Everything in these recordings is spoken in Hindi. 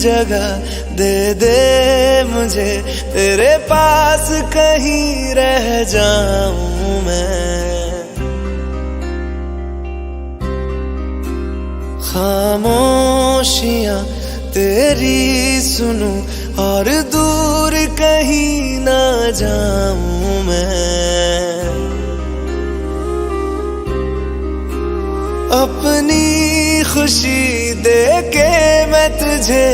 जगह दे दे मुझे, तेरे पास कहीं रह जाऊं मैं। खामोशियां तेरी सुनूं और दूर कहीं ना जाऊं मैं। अपनी खुशी दे के मैं तुझे,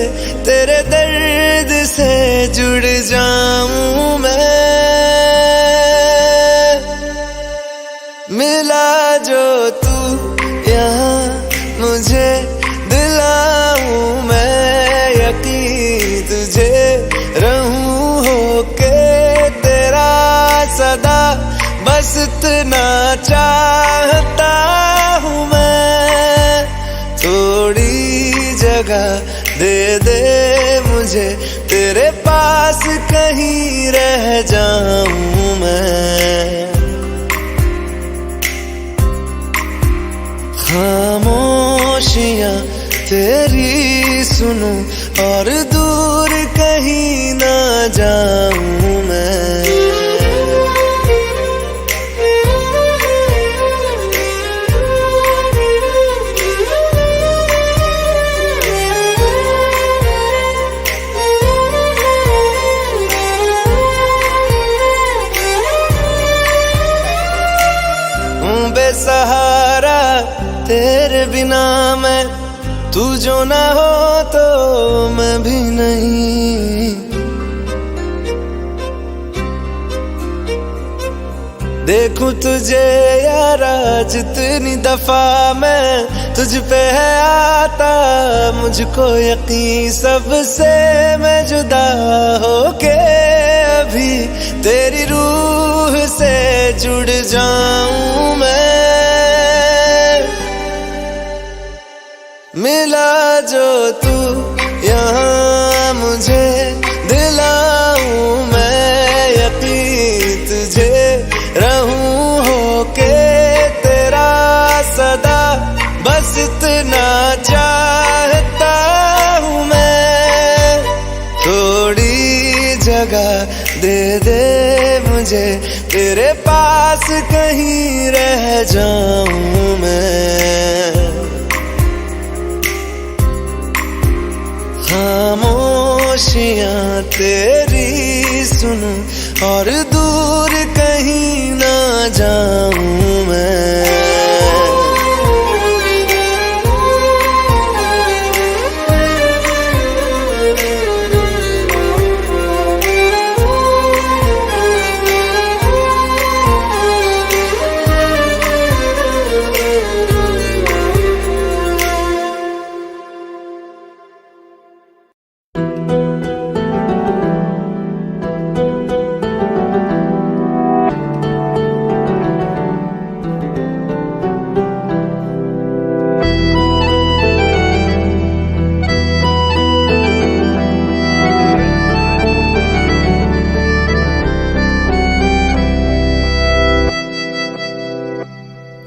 तेरे दर्द से जुड़ जाऊं मैं। मिला जो तू यहाँ मुझे, दिलाऊं मैं यकीन तुझे, रहूं होके तेरा सदा, बस इतना चाहता हूँ मैं। थोड़ी जगह दे दे मुझे, तेरे पास कहीं रह जाऊं मैं। खामोशियां तेरी सुनूं और दूर कहीं ना जाऊं मैं। बेसहारा तेरे बिना मैं, तू जो ना हो तो मैं भी नहीं। देखूं तुझे यारा जितनी दफा मैं, तुझ पे है आता मुझको यकीन, सबसे मैं जुदा होके अभी तेरी रूह से जुड़ जाऊं मैं। मिला जो तू यहाँ मुझे, दिलाऊं मैं यकीन तुझे, रहूं होके तेरा सदा, बस इतना चाहता हूँ मैं। थोड़ी जगह दे दे मुझे, तेरे पास कहीं रह जाऊं मैं। खामोशियां तेरी सुनूं और दूर कहीं ना जाऊं मैं।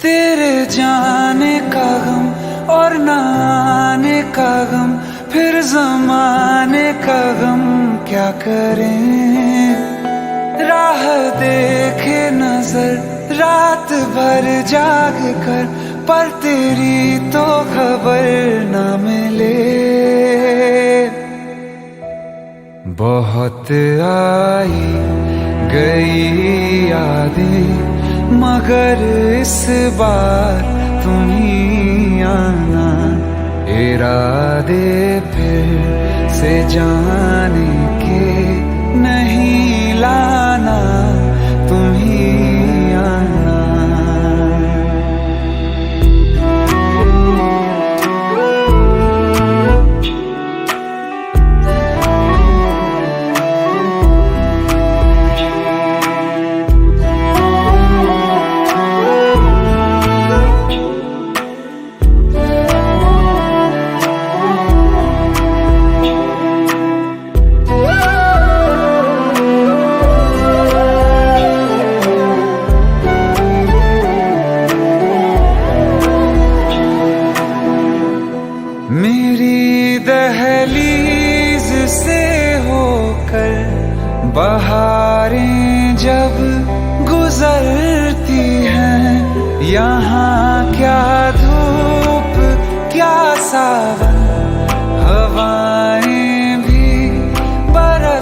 तेरे जाने का गम और न आने का गम, फिर ज़माने का गम क्या करें। राह देखे नजर रात भर जाग कर, पर तेरी तो खबर न मिले। बहुत आई गई यादें, मगर इस बार तुम ही आना। इरादे फिर से जाने के नहीं लाना, तुम ही आना।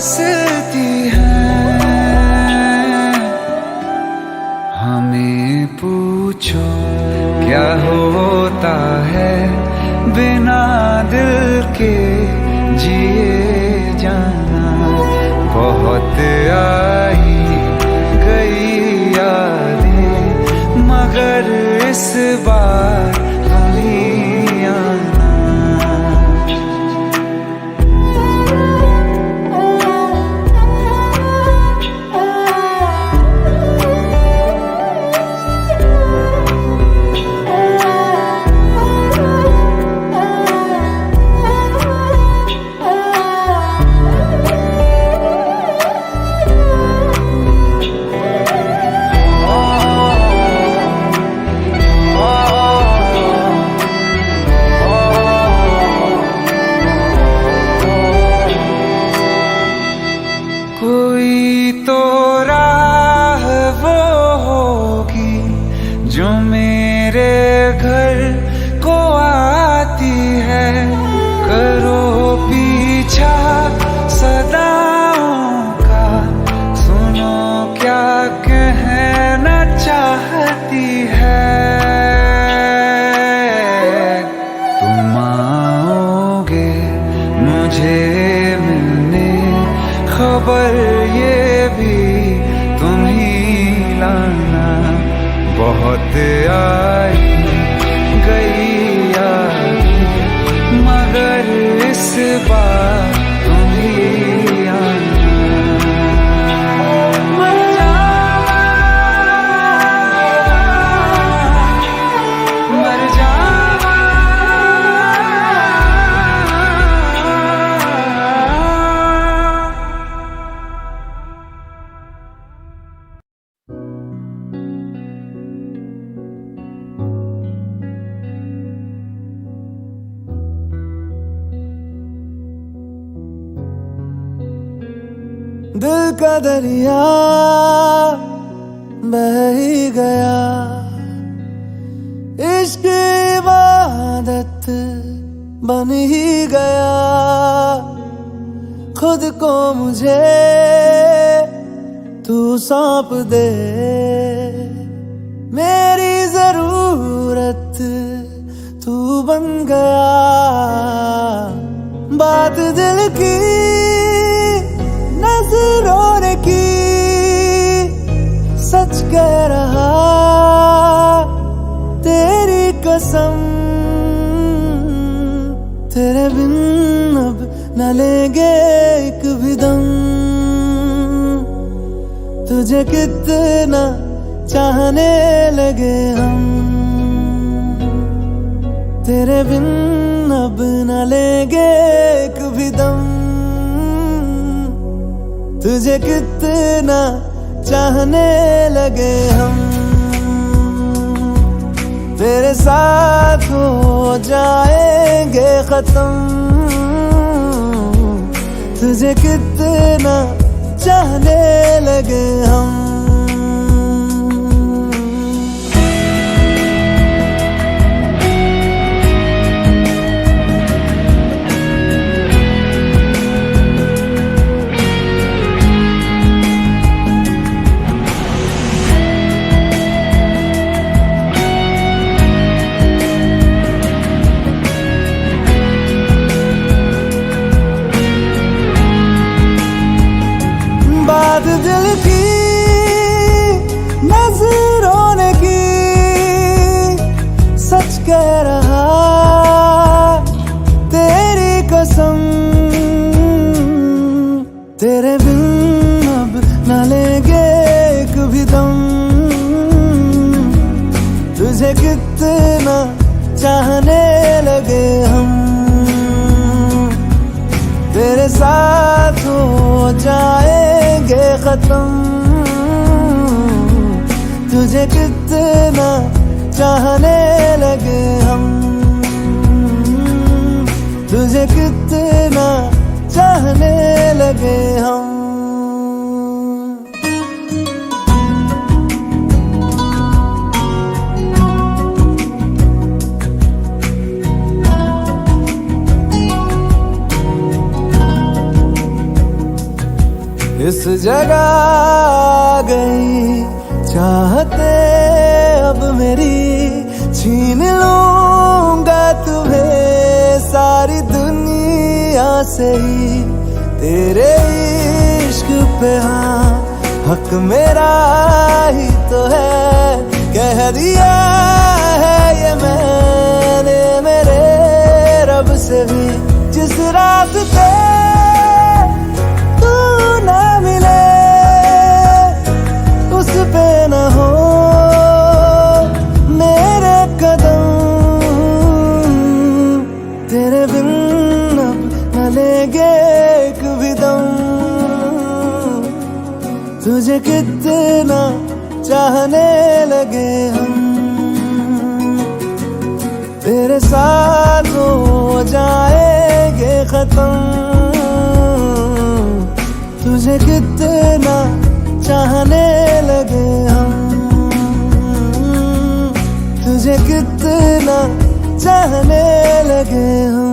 हंसती हैं। हमें पूछो क्या होता है बिना दिल के जिए जाना। बहुत आई गई यादें मगर इस बार तुम ही आना। कोई तो राह वो होगी जो मेरे घर को आती है। करो पीछा सदाओं का, सुनो क्या कहना चाहती है। तुम आओगे मुझे मिलने, खबर ये भी तुम ही लाना। बहुत आई गई यादें मगर इस बार तुम ही आना। मर जावा, मर जावा। दिल का दरिया बह ही गया, इश्क इबादत बन ही गया। खुद को मुझे तू सौंप दे, मेरी जरूरत तू बन गया। बात दिल की नजरों ने की, सच कह रहा तेरी कसम। तेरे बिन अब न लेंगे एक भी दम, तुझे कितना चाहने लगे हम। तेरे बिन अब न लेंगे एक भी दम, तुझे कितना चाहने लगे हम। तेरे साथ हो जाएंगे खत्म, तुझे कितना चाहने लगे हम। बात दिल की नजरों ने की, सच कह रहा तेरी कसम। तेरे बिन अब न लेंगे एक भी दम, तुझे कितना चाहने लगे हम। तेरे साथ हो जाएंगे खत्म, तुझे कितना चाहने लगे हम। तुझे कितना चाहने लगे हम। इस जगह आ गई चाहते अब मेरी, छीन लूंगा तुम्हें सारी दुनिया से ही। तेरे इश्क पे हाँ हक मेरा ही तो है, कह दिया है ये मैंने मेरे रब से भी। जिस रास्ते तू ना मिले उस पे न हो मेरे कदम, तेरे बिन अब न लेंगे एक भी दम। तुझे कितना चाहने लगे हम, तेरे साथ हो जाएंगे खत्म। तुझे कितना चाहने लगे हम, तुझे कितना चाहने लगे हम।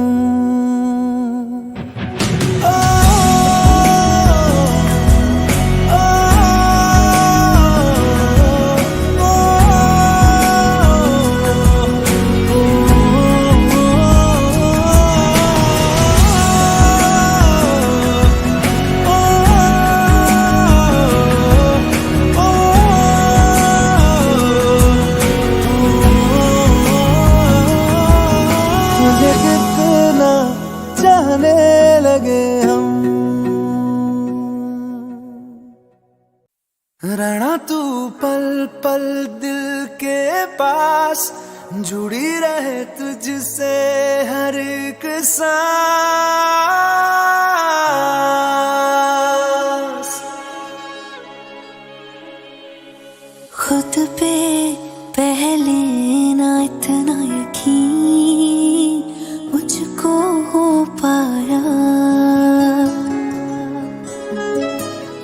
रहना तू पल पल दिल के पास, जुड़ी रहे तुझसे हर एक सांस। खुद पे पहले ना इतना यकीन मुझको हो पाया,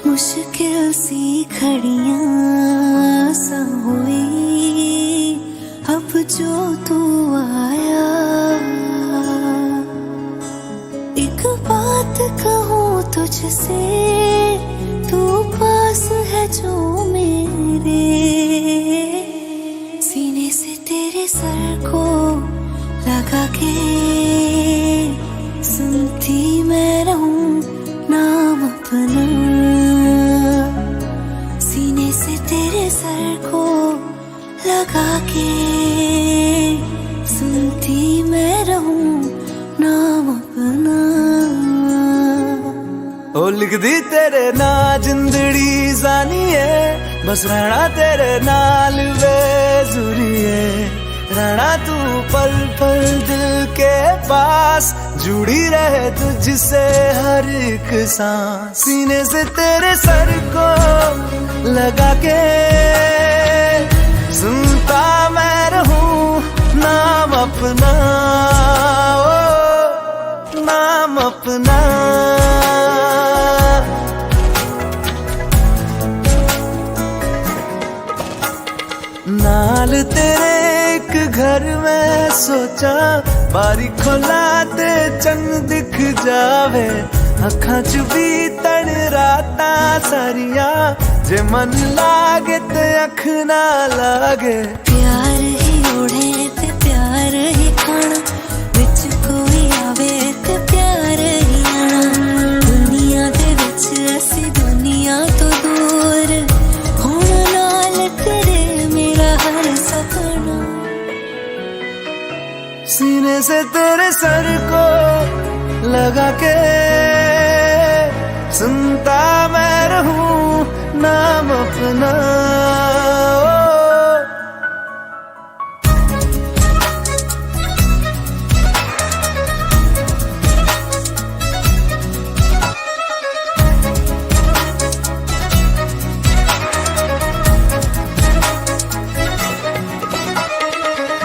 मुश्किल सी घड़ियां सा हुई अब जो तू आया। एक बात कहूँ तुझसे, तू पास है जो मेरे, सीने से तेरे सर को लगा के सुनती मैं रहूं नाम अपना। सीने से तेरे सर को लगा के सुनती मैं रहूं नाम अपना। ओ लिख दी तेरे ना जिंदड़ी जानिए, बस रहना तेरे नाल बेजुरिए। रहना तू पल पल दिल के पास, जुड़ी रहे तुझसे हर एक सांस। सीने से तेरे सर को लगा के सुनता मैं रहूं नाम अपना, ओ नाम अपना। नाल तेरे एक घर में सोचा, बारी खोला ते चंद दिख जावे। अखां च भी तन राता सारिया, जे मन लागे ते अख ना लागे। प्यार ही ओढ़े ते प्यार ही खाना, विच कोई आवे ते प्यार ही आना। दुनिया दे विच असी दुनिया तो दूर, होना नाल तेरे मेरा हर सपना। सीने से तेरे सर को लगा के सुनता मैं रहूं नाम अपना।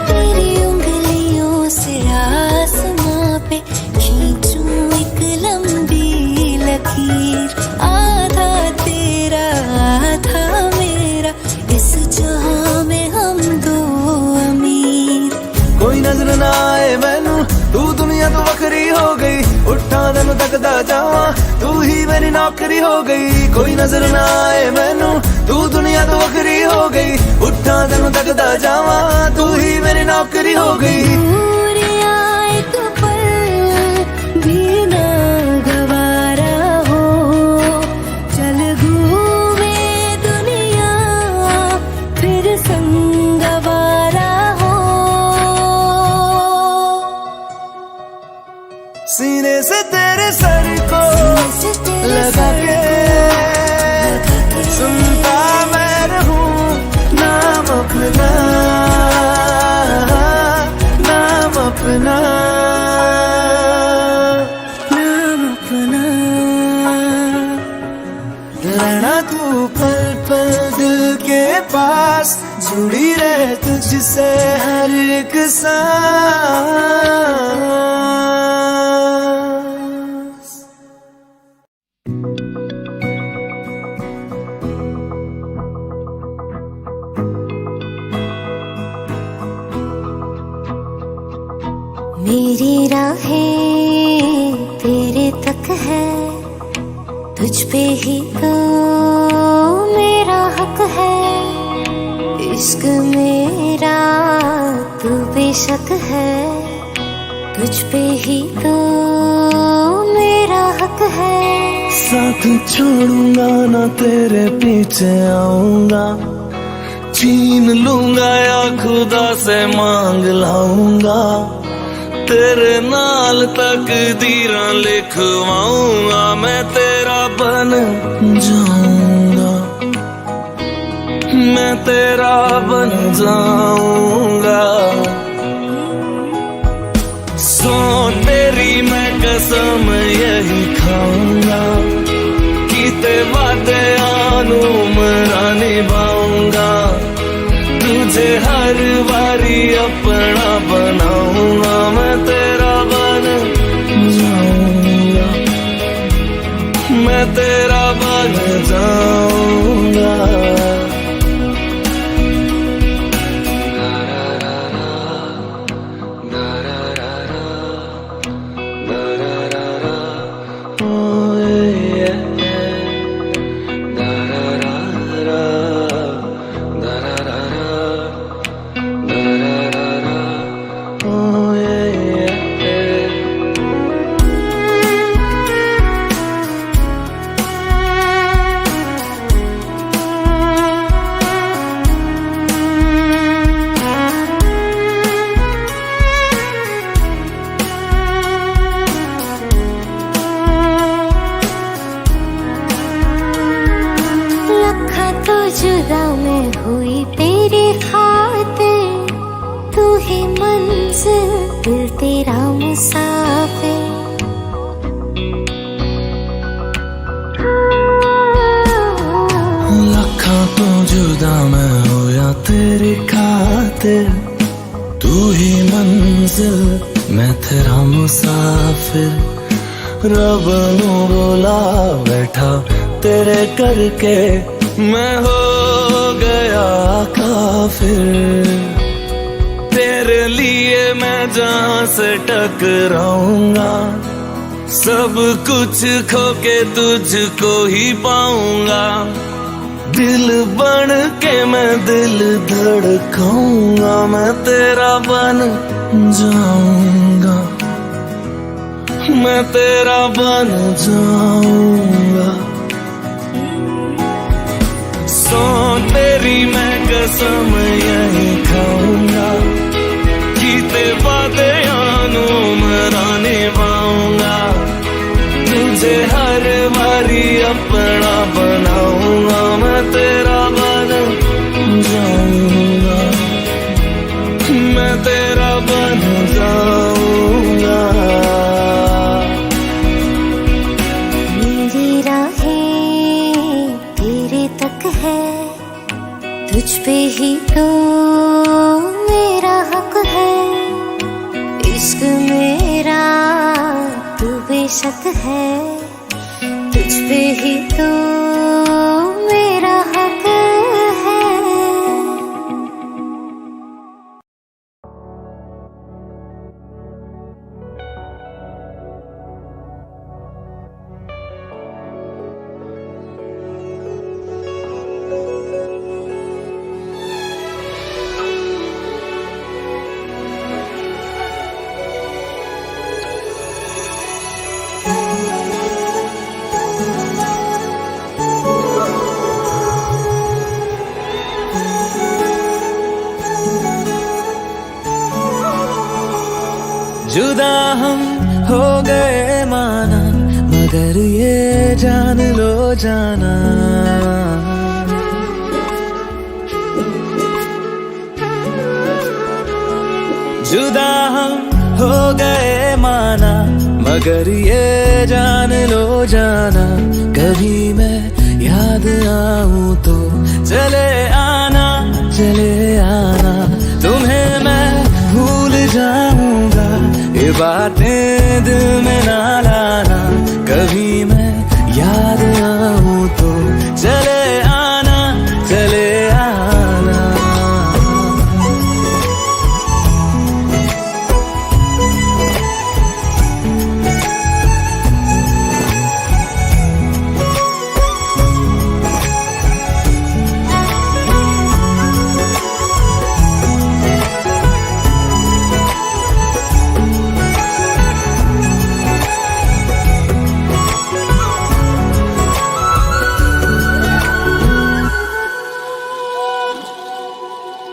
तेरी उंगलियों से आसमां पे खींचूं एक लंबी लकीर। आधा तेरा आधा मेरा, इस जहां में हम दो अमीर। कोई नजर ना आए मैनू, तू दुनिया दुनिया तो वखरी हो गई, उठा तेन तकदा जावा, तू ही मेरी नौकरी हो गई। कोई नजर ना आए मैनू, तू दुनिया तो वखरी हो गई, उठा तेन तकदा जावा, तू ही मेरी नौकरी हो गई। दूर आए तो पल भी ना गवारा हो, चल घूमे दुनिया फिर संगवारा हो। सीने से तेरे सर को लगा के सुनता मैं रहूं नाम अपना, नाम अपना, नाम अपना। रहना तू पल पल दिल के पास, जुड़ी रहे तुझसे हर एक सांस। मेरी राहें तेरे तक है, तुझ पे ही तो मेरा हक है। इश्क मेरा तू बेशक है, तुझ पे ही तो मेरा हक है। साथ छोड़ूंगा ना तेरे पीछे आऊंगा, छीन लूंगा या खुदा से मांग लाऊंगा, तेरे नाल तकदीरां लिखवाऊंगा, मैं तेरा बन जाऊंगा, मैं तेरा बन जाऊंगा। सो तेरी मैं कसम यही खाऊंगा, कीते वादे आनू मरा निभाऊंगा, तुझे हर बारी अपना बनाऊंगा, मैं तेरा बन जाऊंगा, मैं तेरा बन जाऊंगा। जुदा मैं हुई तेरी खातिर, तू ही मंजिल दिल तेरा मुसाफिर। लखा तो जुदा मैं होया तेरी खातिर, तू ही मंजिल मैं तेरा मुसाफिर। रब नू बोला बैठा तेरे करके, मैं हो गया काफिर। तेरे लिए मैं जहां से टकराऊंगा, सब कुछ खो के तुझको ही पाऊंगा। दिल बन के मैं दिल धड़काऊंगा, मैं तेरा बन जाऊंगा, मैं तेरा बन जाऊंगा। सो तेरी मैं कसम यही खाऊंगा, कीते वादे आनू मरा निभाऊंगा, तुझे हर बारी अपना बनाऊंगा, मैं तेरा बन जाऊंगा, मैं तेरा बन जाऊंगा। मेरी राहें तेरे तक है, तुझ पे ही तो मेरा हक है। इश्क मेरा तू बेशक है, तुझ पे ही तो मेरा हक है। जुदा हम हो गए माना, मगर ये जान लो जाना, जुदा हम हो गए माना, मगर ये जान लो जाना, कभी मैं याद आऊं तो चले आना, चले आना, तुम्हें मैं भूल जाऊंगा, ये बातें दिल में ना लाना, कभी मैं याद आऊं तो चले आना, चले आना।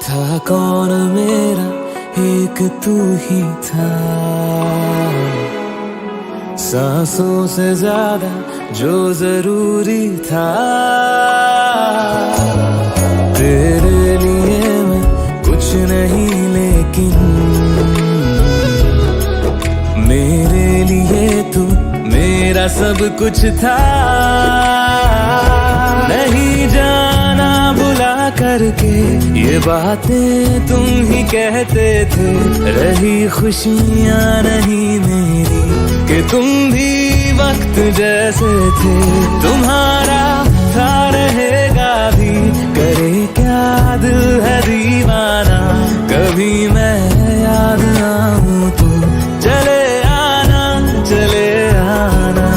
था कौन मेरा एक तू ही था, सांसों से ज्यादा जो जरूरी था, तेरे लिए मैं कुछ नहीं लेकिन मेरे लिए तू मेरा सब कुछ था, नहीं जाना बुला करके ये बातें तुम ही कहते थे, रही खुशियाँ नहीं मेरी कि तुम भी वक्त जैसे थे, तुम्हारा था रहेगा भी, करे क्या दिल है दीवाना, कभी मैं याद आऊं तो चले आना, चले आना।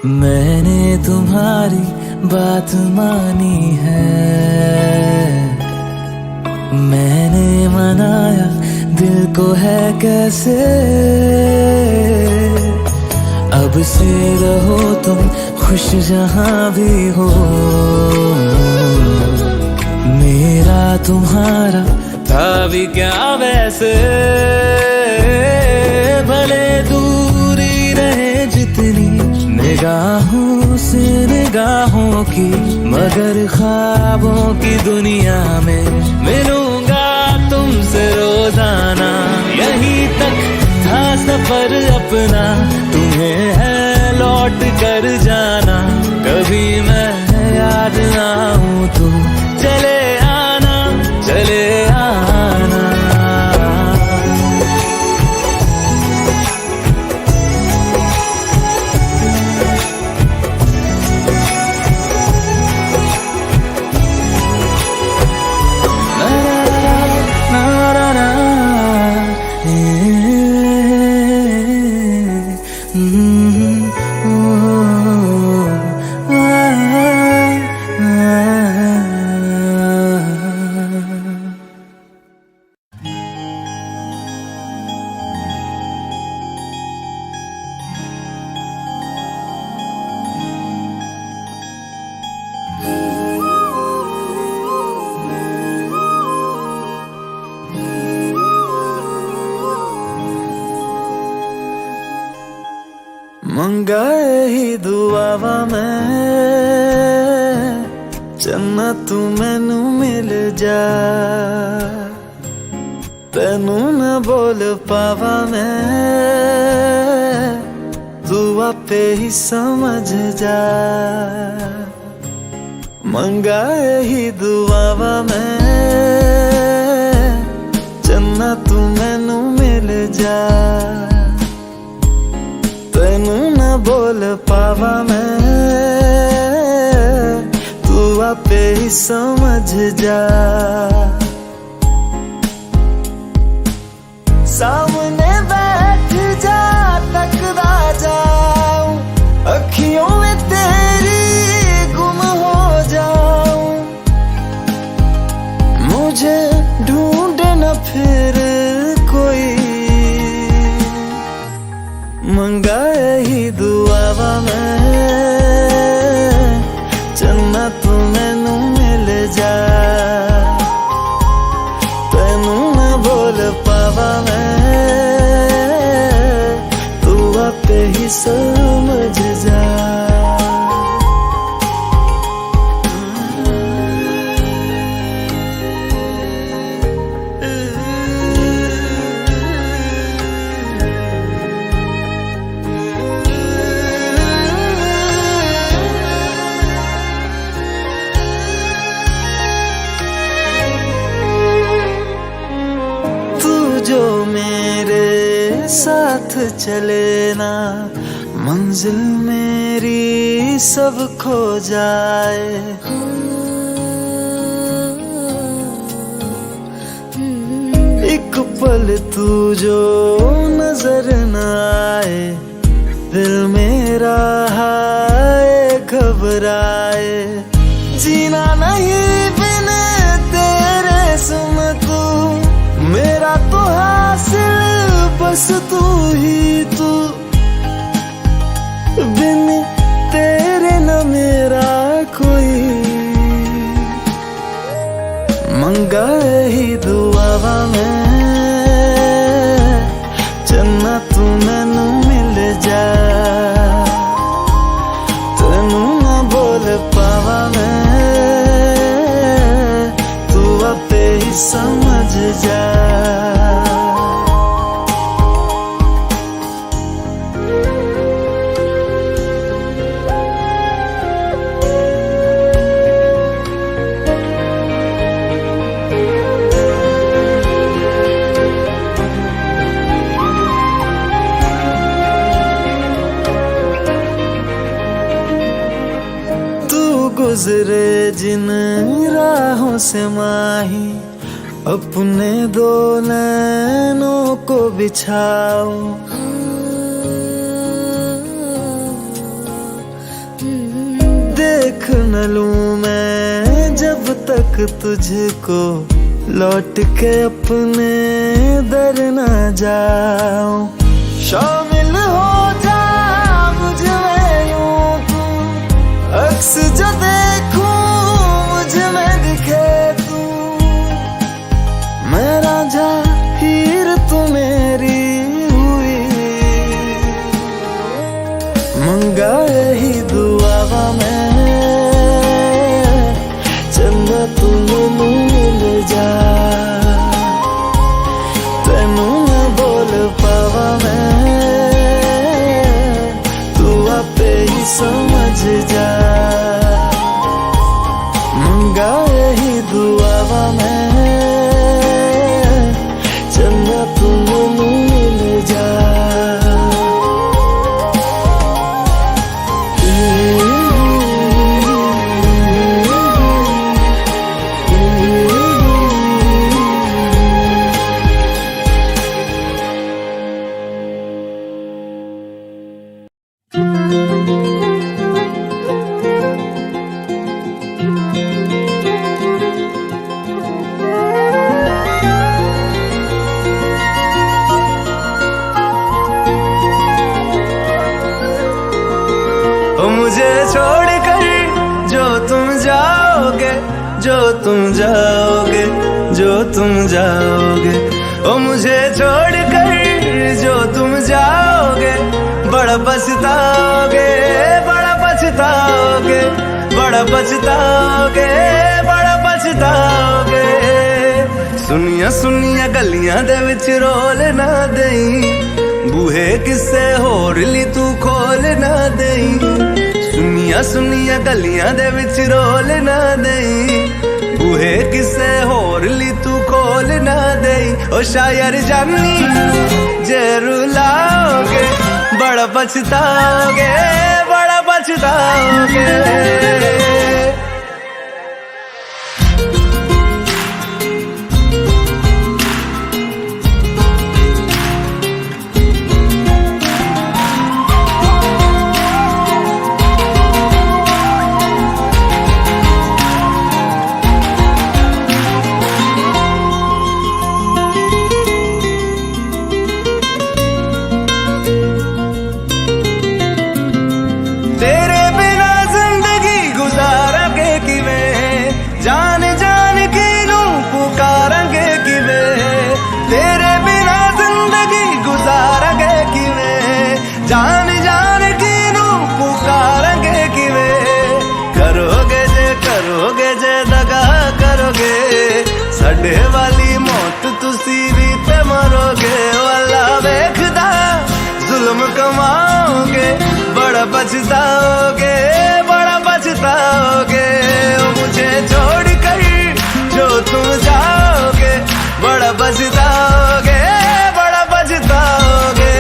मैंने तुम्हारी बात मानी है, मैंने मनाया दिल को है कैसे, अब से रहो तुम खुश जहां भी हो, मेरा तुम्हारा था भी क्या वैसे, भले दूरी रहे जितनी निगाहों से निगाहों की, मगर ख्वाबों की दुनिया में मिलूंगा तुमसे रोजाना, यहीं तक था सफर अपना, तुम्हें है लौट कर जाना, कभी मैं याद आऊं तो चले आना, चले आना। मंगाए ही दुआवा मैं चन्ना तू मैनू मिल जा, तेनू न बोल पावा मैं तू आपे ही समझ जा, मंगाए ही दुआवा मैं चन्ना तू मैनू मिल जा, तेनू न बोल पावा मैं तू आपे ही समझ जा, सामने बैठ समझ जा। जो मेरे साथ चले ना, मंजिल मेरी सब खो जाए। एक पल तू जो नजर न आए, दिल मेरा हाय घबराए। जीना नहीं बिन तेरे सुन तू, मेरा तो हासिल बस तू ही तू। बिन तेरे न मेरा कोई, मंगा ही दुआवा में चन्ना तू मैनू मिल जा। तेनू ना बोल पावा मैं, तू आपे ही समझ जा। गुजरे जिन राहों से माही, अपने दो नैनों को बिछाओ। देख न लूं मैं जब तक तुझको, लौट के अपने दर न जाऊं। शामिल हो जा मुझ में यूं तू, अक्स जो देखूं मुझ में दिखे तू। मैं राजा हीर तू मेरी हुई, मंगा ही दुआवा मैं चंदा तू मैनू मिल जा। तेनू न बोल पावा मैं, तू आपे ही समझ जा। मंगा ही दुआवा मैं चंदा तू मैनू मिल जा। मुझे छोड़कर जो तुम जाओगे, जो तुम जाओगे, जो तुम जाओगे। ओ मुझे छोड़कर जो तुम जाओगे, बड़ा पछताओगे, बड़ा पछताओगे, बड़ा पछताओगे, बड़ा पछताओगे। सुनिया सुनिया गलियां दे विच रोल ना देई, बूहे किसे होर ली तू खोल ना देई। सुनिया सुनिया गलियां दे विच रोल ना देई, बूहे किसे होर ली तू खोल ना देई। ओ शायर जानी जे रुलाओगे, बड़ा पछताओगे, बड़ा पछताओगे। जान जान बड़ा पछताओगे, बड़ा पछताओगे। ओ मुझे छोड़ कर जो तुम जाओगे, बड़ा पछताओगे, बड़ा पछताओगे।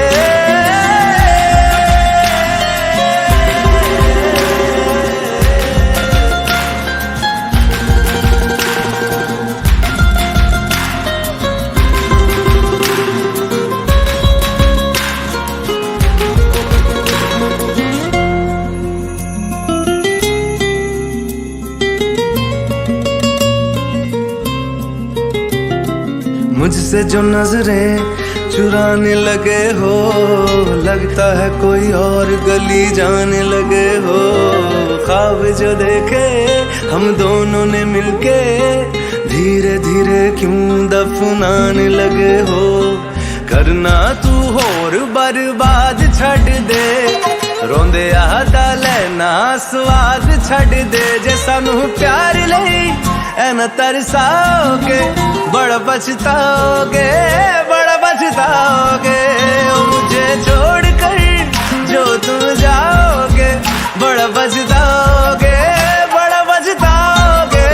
मुझसे जो नजरें चुराने लगे हो, लगता है कोई और गली जाने लगे हो। ख्वाब जो देखे हम दोनों ने मिलके, धीरे धीरे क्यों दफनाने लगे हो। करना तू होर बर्बाद छड़ दे, रोंदे आदा लेना स्वाद छड़ दे। जे सानू प्यार लई ऐना तरसाओगे, बड़ा पछताओगे, बड़ा पछताओगे। ओ मुझे छोड़ कर जो तुम जाओगे, बड़ा पछताओगे, बड़ा पछताओगे।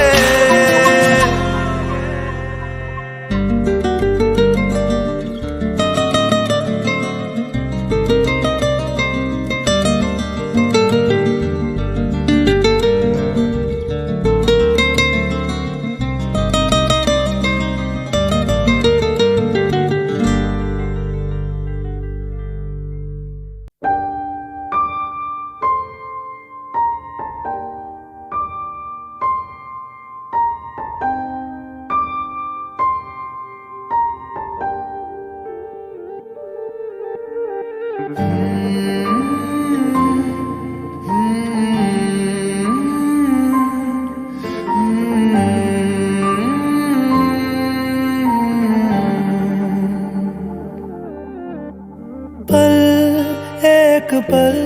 एक पल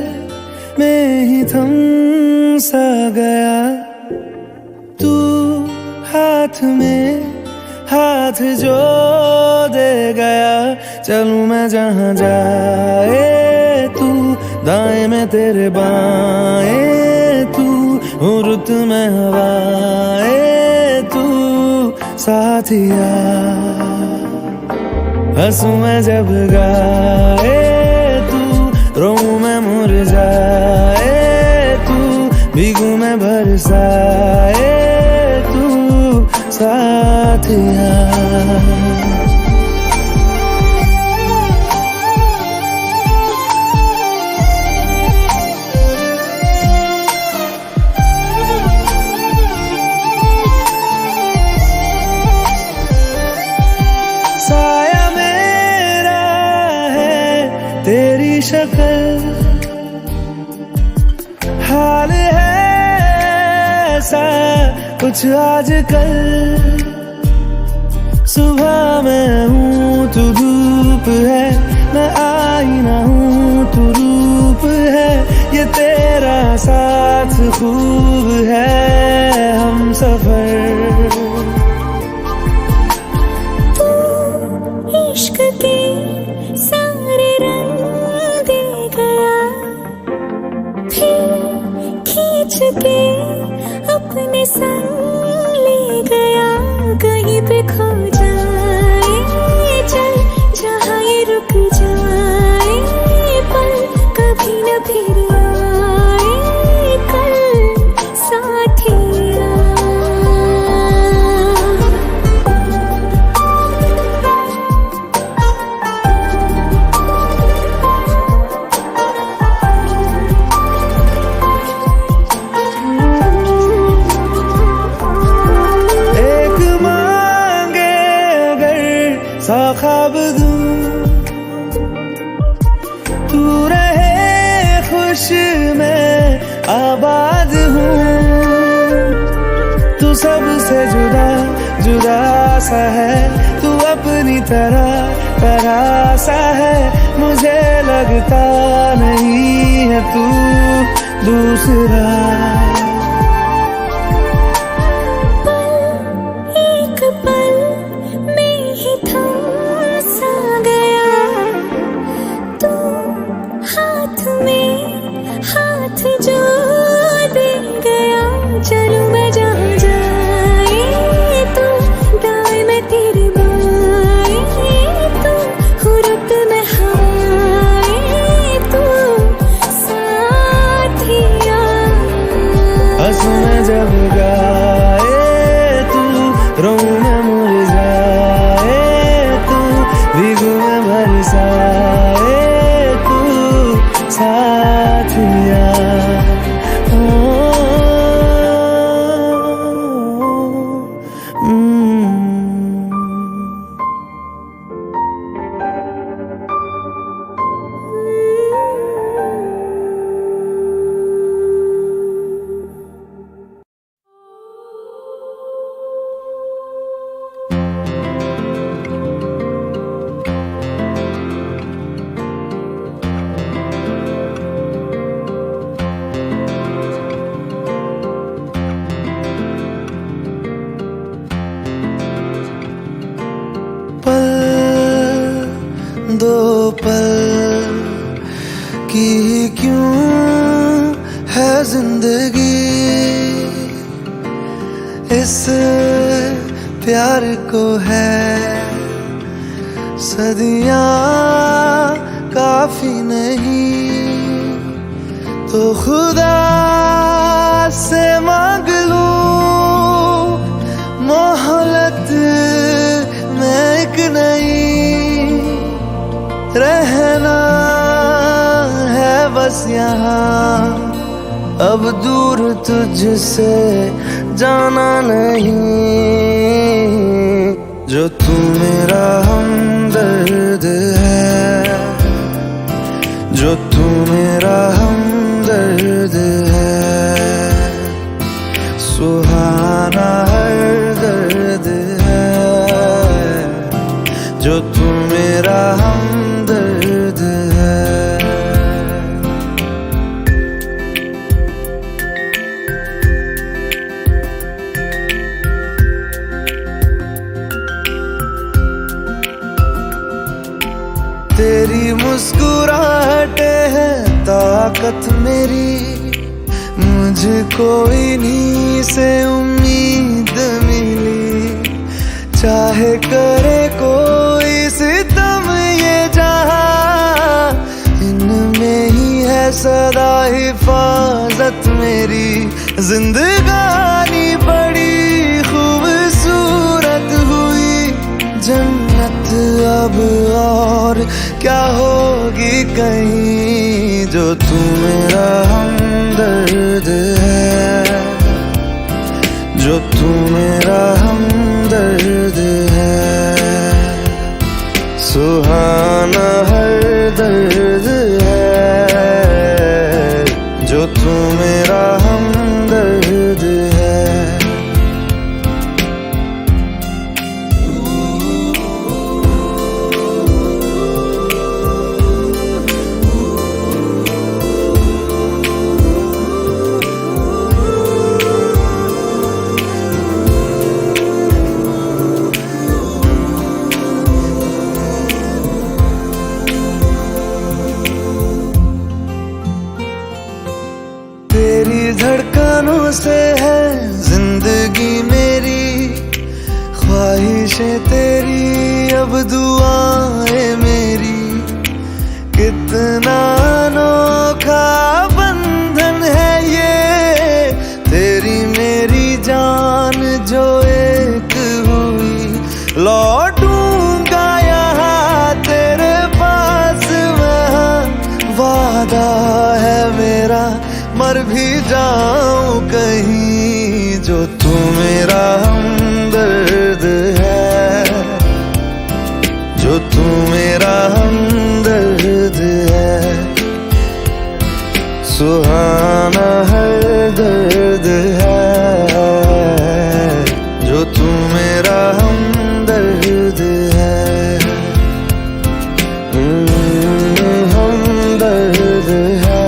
में ही थम सा गया, तू हाथ में हाथ जो दे गया। चलूं मैं जहां जाए तू, दाएं में तेरे बाएं तू, रुत में हवाएं तू साथिया। हंसूं मैं जब गाए तू, रोऊं मैं मुरझाए तू, भीगूं मैं बरसाए तू साथिया। साया मेरा है तेरी शक्ल, हाल है ऐसा कुछ आजकल। सुबह मैं हूँ तू धूप है, मैं आईना हूँ तू रूप है। ये तेरा साथ खूब है हम सफर। इश्क के सारे रंग दे गया, फिर खींच के अपने संग ले गया। कहीं पे खो जाए चल, जहाँ ये रुक जाए पल, कभी न फिर आए कल साथिया। सा ख्वाब दूं, तू रहे खुश मैं आबाद हूँ। तू सबसे जुदा जुदा सा है, तू अपनी तरह सा है। मुझे लगता नहीं है तू दूसरा। हाथ में की ही क्यों है जिंदगी, इस प्यार को है सदियां काफी नहीं, तो खुदा से मांग लूं मोहलत में एक नहीं, रहना है बस यहाँ, अब दूर तुझसे जाना नहीं, जो तू मेरा हमदर्द है, जो तू मेरा हमदर्द है, सुहाना हर दर्द है, जो तू मेरा हमदर्द है। तेरी मुस्कुराहटे है ताकत मेरी, मुझको इन्हीं से उम्मीद मिली, चाहे करे कोई सितम ये जहां, इनमें ही है सदा हिफाजत मेरी, जिंदगानी बड़ी खूबसूरत हुई, जन्नत अब और क्या होगी कहीं, जो तू मेरा हमदर्द है, जो तू मेरा हमदर्द है, सुहाना हर दर्द है, जो तू मेरा हमदर्द है। तेरी धड़कनों से है जिंदगी मेरी, ख्वाहिशें तेरी अब दुआएं मेरी, कितना अनोखा बंधन है ये, तेरी मेरी जान जो एक हुई, लौटूंगा यहाँ तेरे पास मैं, वादा है मेरा मर भी जाऊं कहीं, जो तू मेरा हमदर्द है, जो तू मेरा हमदर्द है, सुहाना हर दर्द है, जो तू मेरा हमदर्द है, हमदर्द है,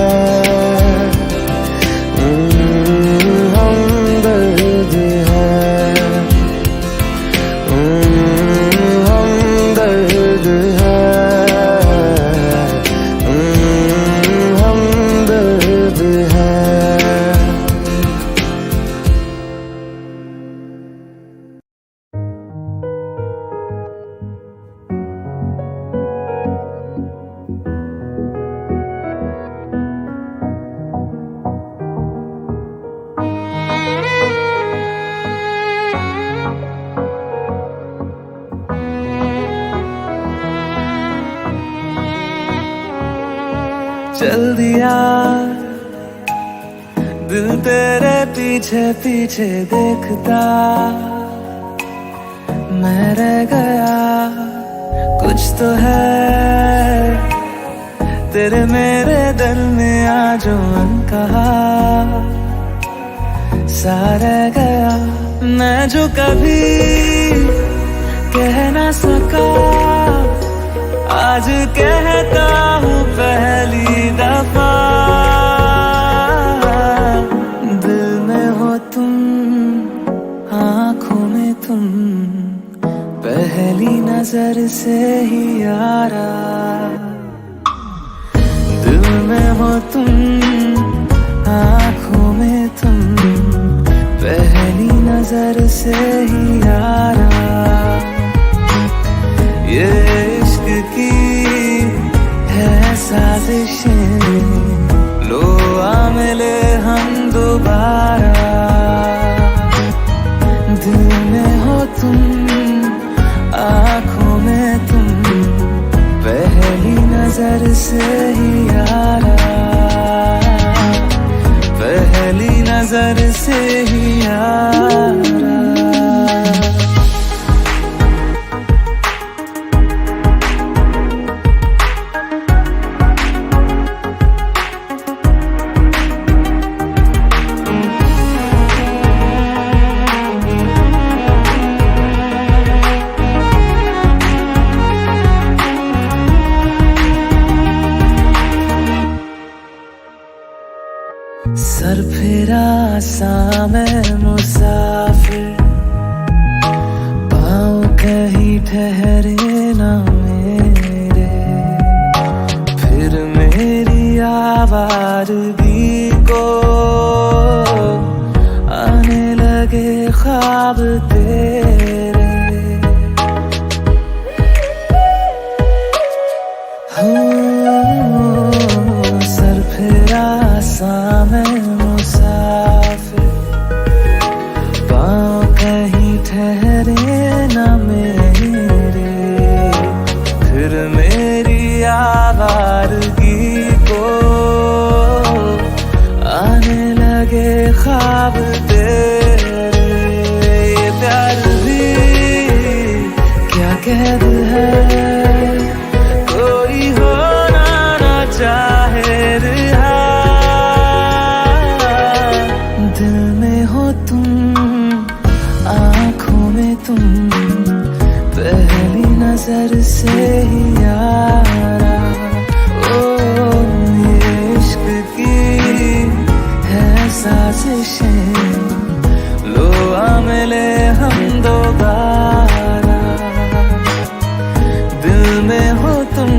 हमदर्द है, हमदर्द है, हमदर्द है। चल दिया दिल तेरे पीछे पीछे देखता, मैं रह गया कुछ तो है तेरे मेरे दिल में आज अनकहा, सा रह गया मैं जो कभी कह ना सका, आज कहता हूँ पहली दफा, दिल में हो तुम आँखों में तुम, पहली नजर से ही यारा, दिल में हो तुम, आँखों में तुम, पहली नजर से ही यारा। ये इश्क की है साजिशें, लो आ मिले हम दोबारा। दिल में हो तुम, आँखों में तुम, पहली नजर से ही यारा, पहली नजर से ही यारा। सर फिरा सा मैं मुसाफिर, पाँव कहीं ठहरे ना मेरे। फिर मेरी आवारगी को आने लगे ख्वाब तेरे। सर फिरा सा मैं मुसाफिर, पाँव कहीं ठहरे ना मेरे। फिर मेरी आवारगी को आने लगे ख्वाब तेरे। ये प्यार भी क्या कैद है, कोई होना ना चाहे रिहा। दिल में हो तुम, आँखों में तुम, पहली नजर से ही यारा। ओ ये इश्क की है साजिशें, लो आ मिले हम दोबारा। दिल में हो तुम,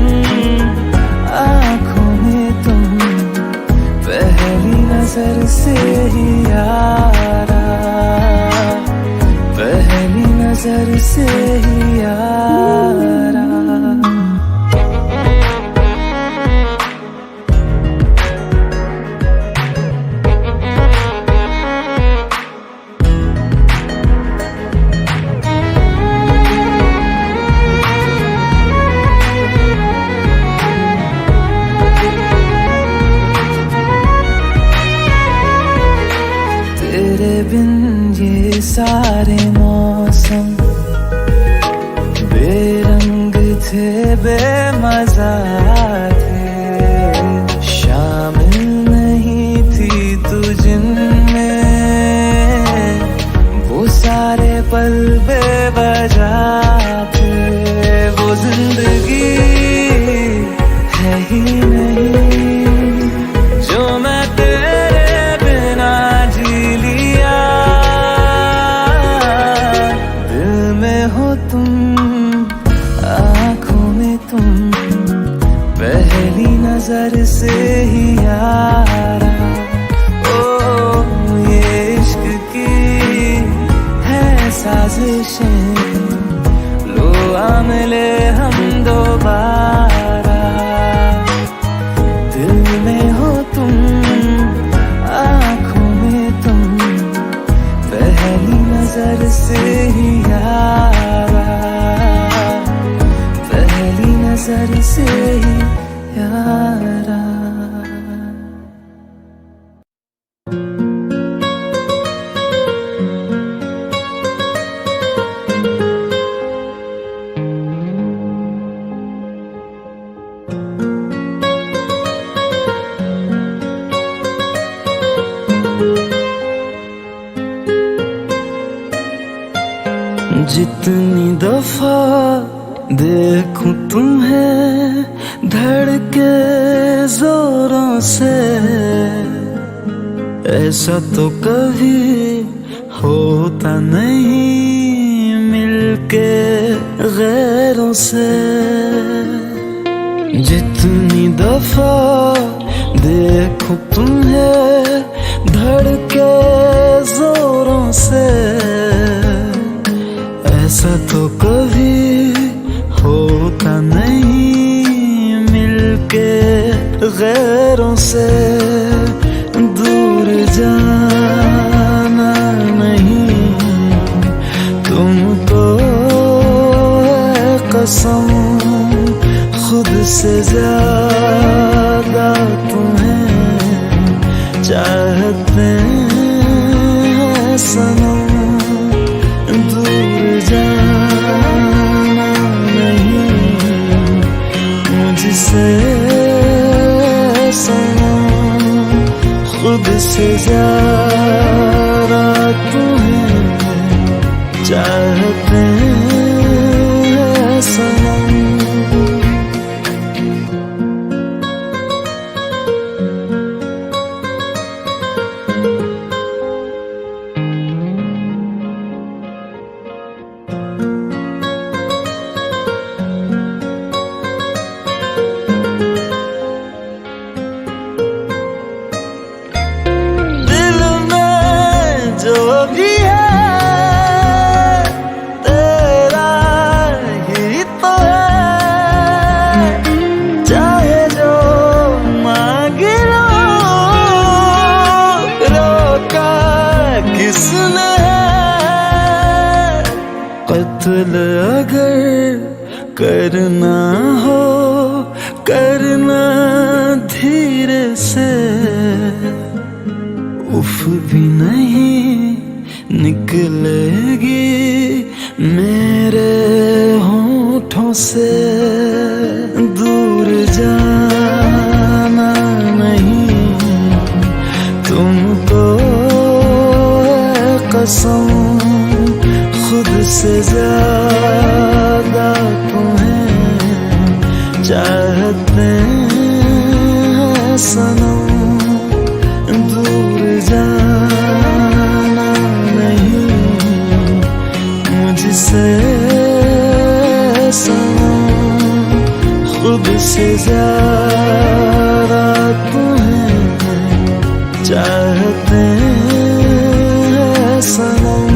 आँखों में तुम, पहली नजर से ही यारा, पहली नजर से ही यारा। तेरे बिन ये सारे मौसम बेरंग थे, बेमजा थे। शामिल नहीं थी तू जिनमें, वो सारे पल बेवजह थे। वो जिंदगी है ही नहीं जो मैं तेरे बिना जी लिया। दिल में हो तुम, आँखों में तुम, पहली नजर से ही यारा। ओ ये इश्क की है साजिशें, लो आ मिले हम दोबारा। दिल में हो तुम, आँखों में तुम, पहली नजर से ही यारा, पहली नजर से ही यारा। जितनी दफा देखूं तुम्हें धड़के जोरों से, ऐसा तो कभी होता नहीं मिलके गैरों से। जितनी दफा देखो तुम्हें धड़के जोरों से, ऐसा तो कभी होता नहीं मिलके गैरों से। दूर जाना नहीं तुमको है कसम, खुद से ज्यादा तुम्हें चाहते हैं सनम। दूर जाना नहीं मुझसे सनम, खुद से ज्यादा तुम्हें चाहते हैं सनम। जो भी है तेरा ही तो है, चाहे जो मांग लो, रोका किसने है। कत्ल अगर करना हो करना धीरे से, उफ भी नहीं निकलेगी मेरे होठों से। दूर जाना नहीं तुमको है कसम, खुद से ज्यादा तुम्हें चाहते हैं सनम। दूर जाना नहीं मुझसे सनम, खुद से ज्यादा तुम्हें चाहते हैं सनम।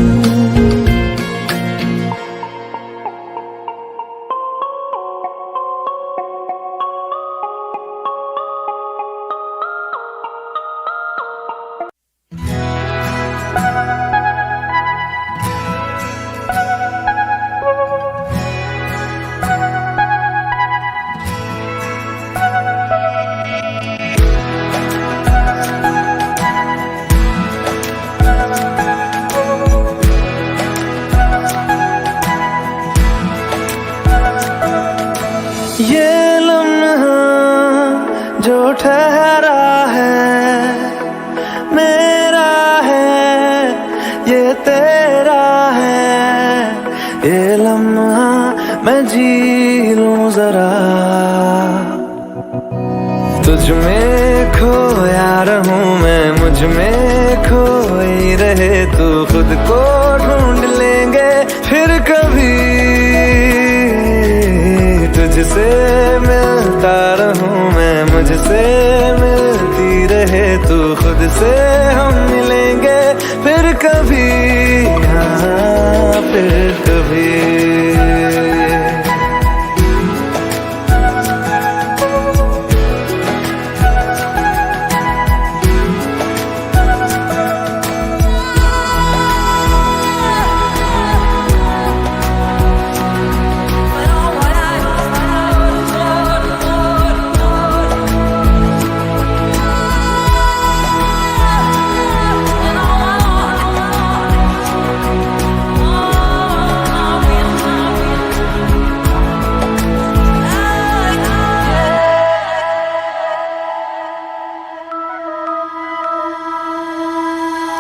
ये लम्हा जो ठहरा है मेरा है, ये तेरा है। ये लम्हा मैं जी लूं जरा, तुझ में खोया रहूं मैं, मुझ में खोई रहे तू। खुद को ढूंढ लेंगे फिर कभी, तुझसे मिलता रहूं मैं, मुझसे मिलती रहे तू। खुद से हम मिलेंगे फिर कभी, हाँ फिर कभी।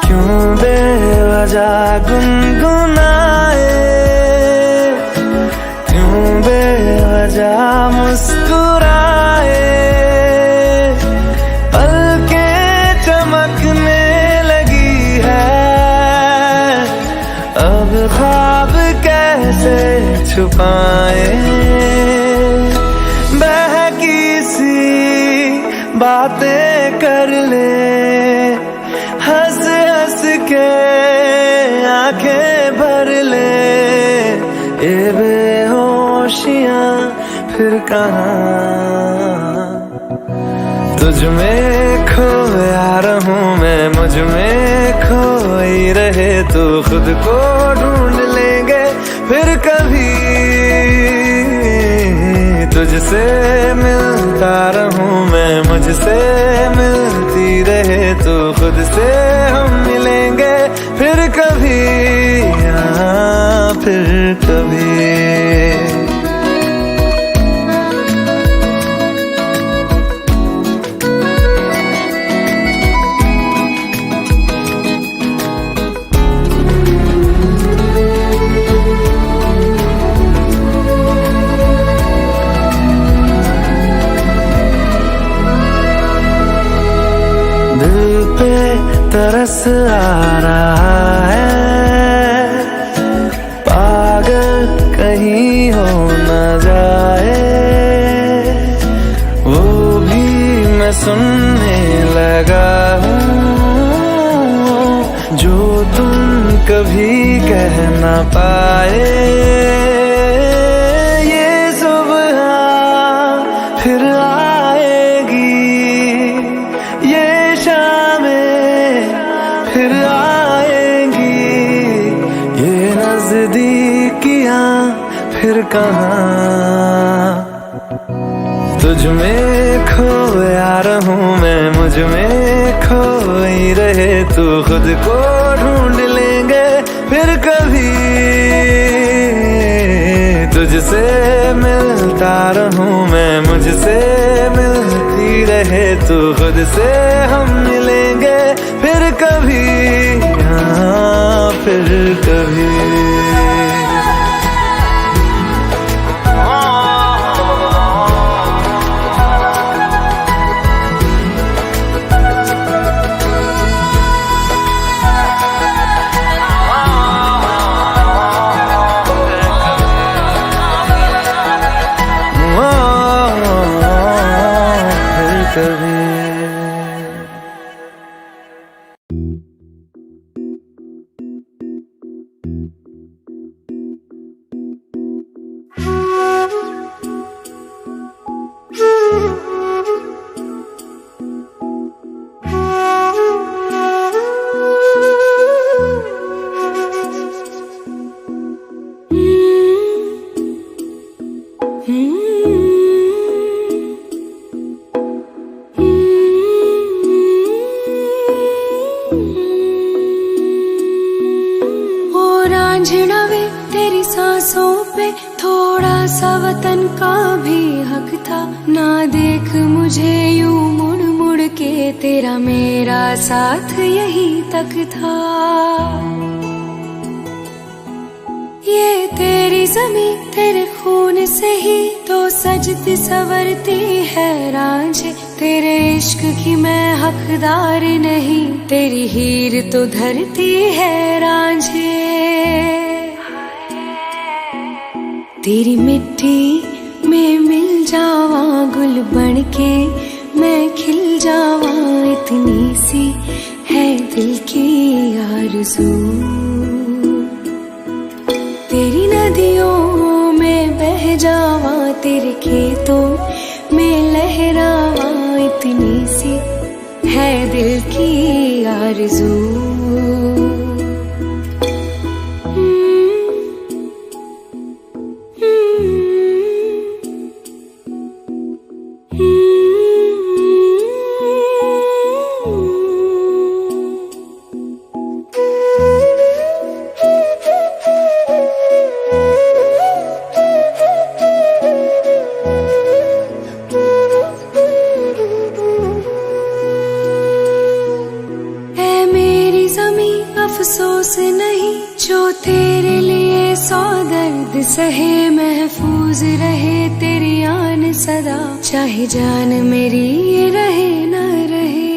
क्यों बेवजह गुनगुनाए, क्यों बेवजह मुस्कुराए। पलकें चमकने लगी है, अब ख्वाब कैसे छुपाए। बहकी सी बातें कर ले, हंस हंस के आंखें भर ले, ये बेहोशियां फिर कहाँ। तुझ में खोया रहूं मैं, मुझ में खोई रहे तू, खुद को ढूंढ लेंगे फिर कभी। तुझसे मिलता रहूं मैं, मुझसे मिलती रहे तू, खुद से हम मिलेंगे फिर कभी, हाँ फिर कभी। दिल पे तरस आ रहा है, पागल कहीं हो न जाए, वो भी मैं सुनने लगा हूँ जो तुम कभी कह न पाए। ये सुबह फिर आएगी, ये शामें फिर आएंगी, ये नजदीकियां फिर कहाँ। तुझ में खोया रहूं मैं, मुझ में खोई रहे तू, खुद को ढूंढ लेंगे फिर कभी। तुझसे मिलता रहूं मैं, मुझसे मिलती रहे तू, खुद से हम मिलेंगे फिर कभी, हाँ फिर कभी। तेरी सांसों पे थोड़ा सा वतन का भी हक था, ना देख मुझे यूं मुड़ मुड़ के, तेरा मेरा साथ यहीं तक था। ये तेरी ज़मीं तेरे खून से ही तो सजती संवरती है रांझे, तेरे इश्क की मैं हकदार नहीं, तेरी हीर तो धरती है रांझे। तेरी मिट्टी में मिल जावा गुल बन के, मैं खिल जावा, इतनी सी है दिल की आरज़ू। तेरी नदियों में बह जावा, तेरे खेतों में लहरावा, इतनी सी है दिल की आरज़ू। अफसोस नहीं जो तेरे लिए सौ दर्द सहे, महफूज रहे तेरी आन सदा, चाहे जान मेरी ये रहे न रहे।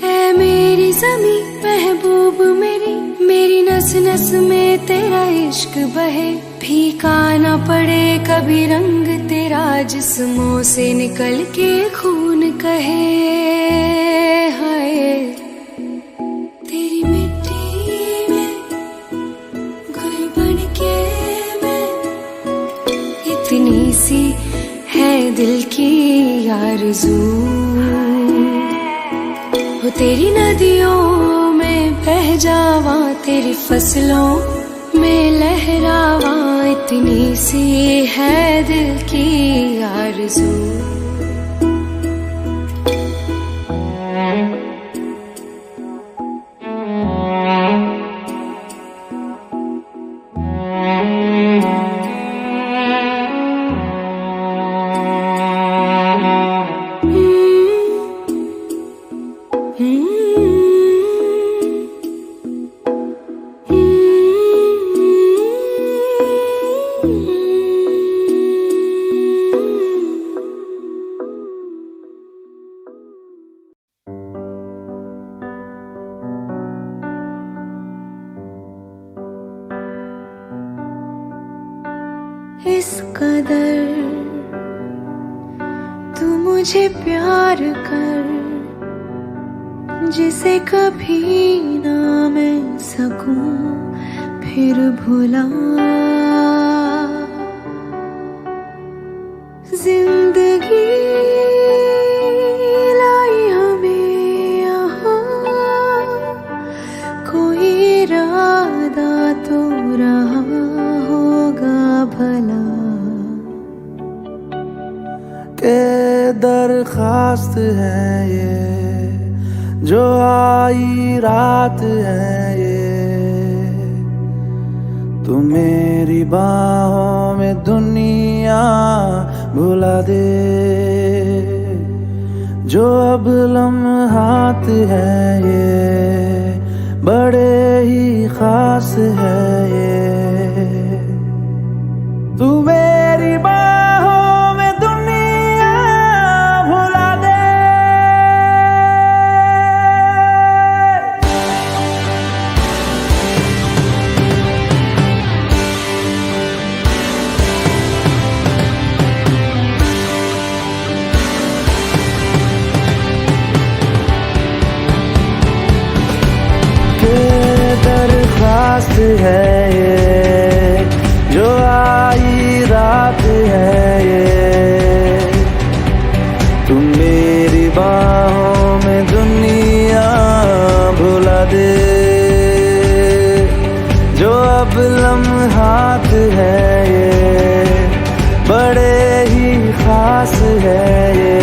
ऐ मेरी ज़मीं महबूब मेरी, मेरी नस नस में तेरा इश्क बहे, फीका न पड़े कभी रंग तेरा जिस्मों से निकल के खून कहे हाय, तेरी मिट्टी में गुल बन के मैं, इतनी सी है दिल की आरज़ू, हो तेरी नदियों में बह जावा, तेरी फसलों में लहरावा, इतनी सी है दिल की आरज़ू। इस कदर तू मुझे प्यार कर, जिसे कभी ना मैं सकूं फिर भुला। जिंदगी लाई हमें यहाँ, कोई इरादा तो रहा होगा भला, के दरखास्त है ये जो आई रात है ये, तू मेरी बाहों में दुनिया भुला दे, जो अब लम्हात है ये बड़े ही खास है ये, तू मेरी बाहों में दुनिया भुला दे। दरखास्त है ये जो आई रात है ये, तू मेरी बाहों में दुनिया भुला दे, जो अब लम्हात है ये बड़े ही खास है ये,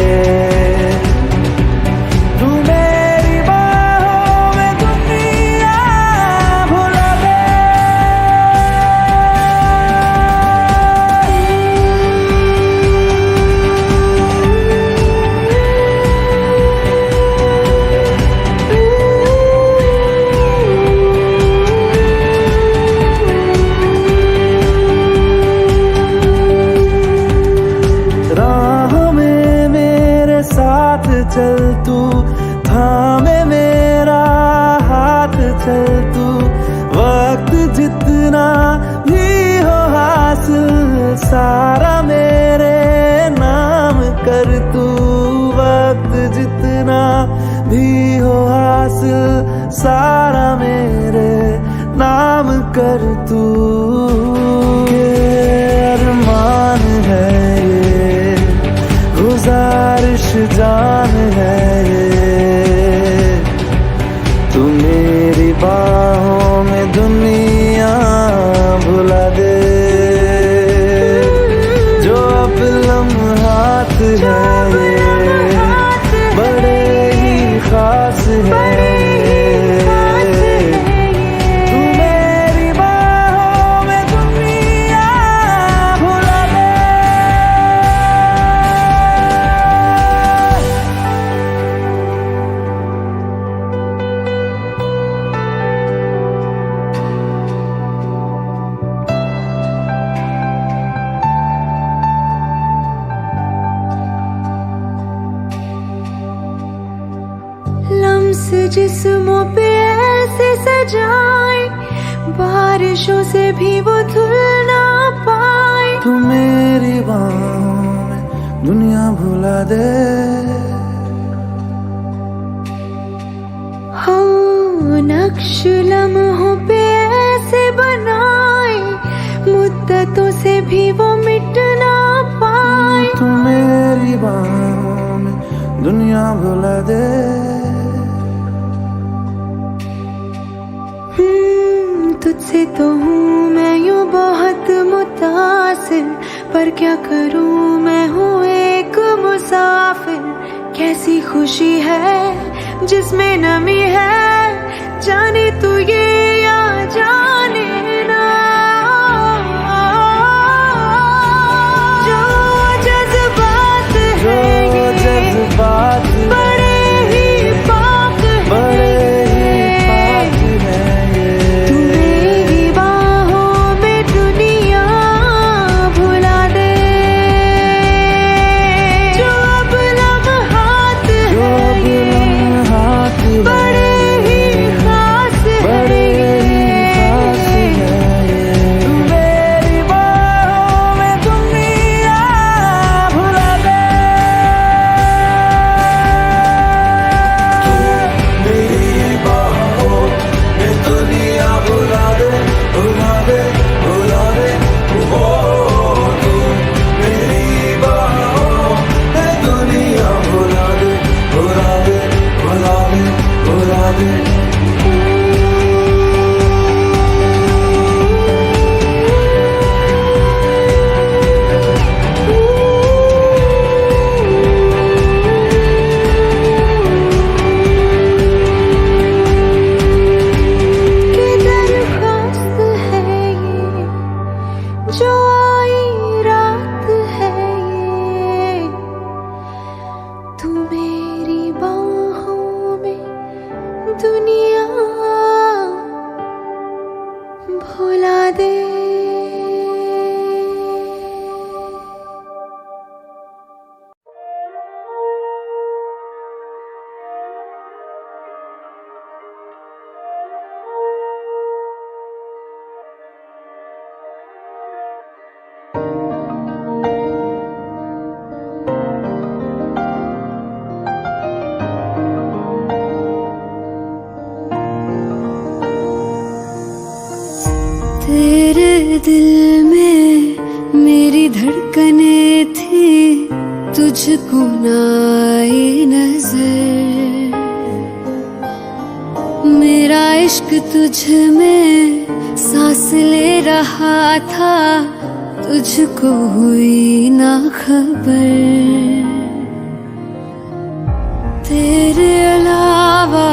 चल तू थामे मेरा हाथ, चल तू वक्त जितना भी हो हासिल सारा मेरे नाम कर तू, वक्त जितना भी हो हासिल सारा मेरे नाम कर तू, के अरमान है ये गुजारिश जान है ये, तू मेरी बाहों में दुनिया भुला दे, जो अब लम्हात है ये बड़े ही खास है। जिस्मों पे ऐसे सजाए, बारिशों से भी वो धुल ना पाए, तू मेरी बाहों में दुनिया भुला दे। हाँ, नक्श लम्हों पे ऐसे बनाए, मुद्दतों से भी वो मिट ना पाए। तू मेरी बाहों में दुनिया भुला दे। तुझसे तो हूँ मैं यूँ बहुत मुतासिर, पर क्या करूँ मैं हूँ एक मुसाफिर। कैसी खुशी है जिसमें नमी है, जाने तू ये या जाने ना। जो जज्बात है ये बड़े ही पाक है। तू मेरी बाहों में दुनिया भुला दे। जो अब लम्हात है बड़े ही खास है। तू मेरी बाहों में दुनिया भुला दे। मेरी बाहों में दुनिया भुला दे, भुला दे, भुला दे। ओ तू मेरी बाहों में दुनिया भुला दे, भुला दे, भुला दे, भुला दे। कि दरख्वास्त है ये, जो आई रात है ये। तू मेरी बाहों में दुनिया भुला दे। तेरे दिल में मेरी धड़कनें थी, तुझको ना आई नजर। मेरा इश्क तुझ में सांस ले रहा था, तुझको हुई ना खबर। तेरे अलावा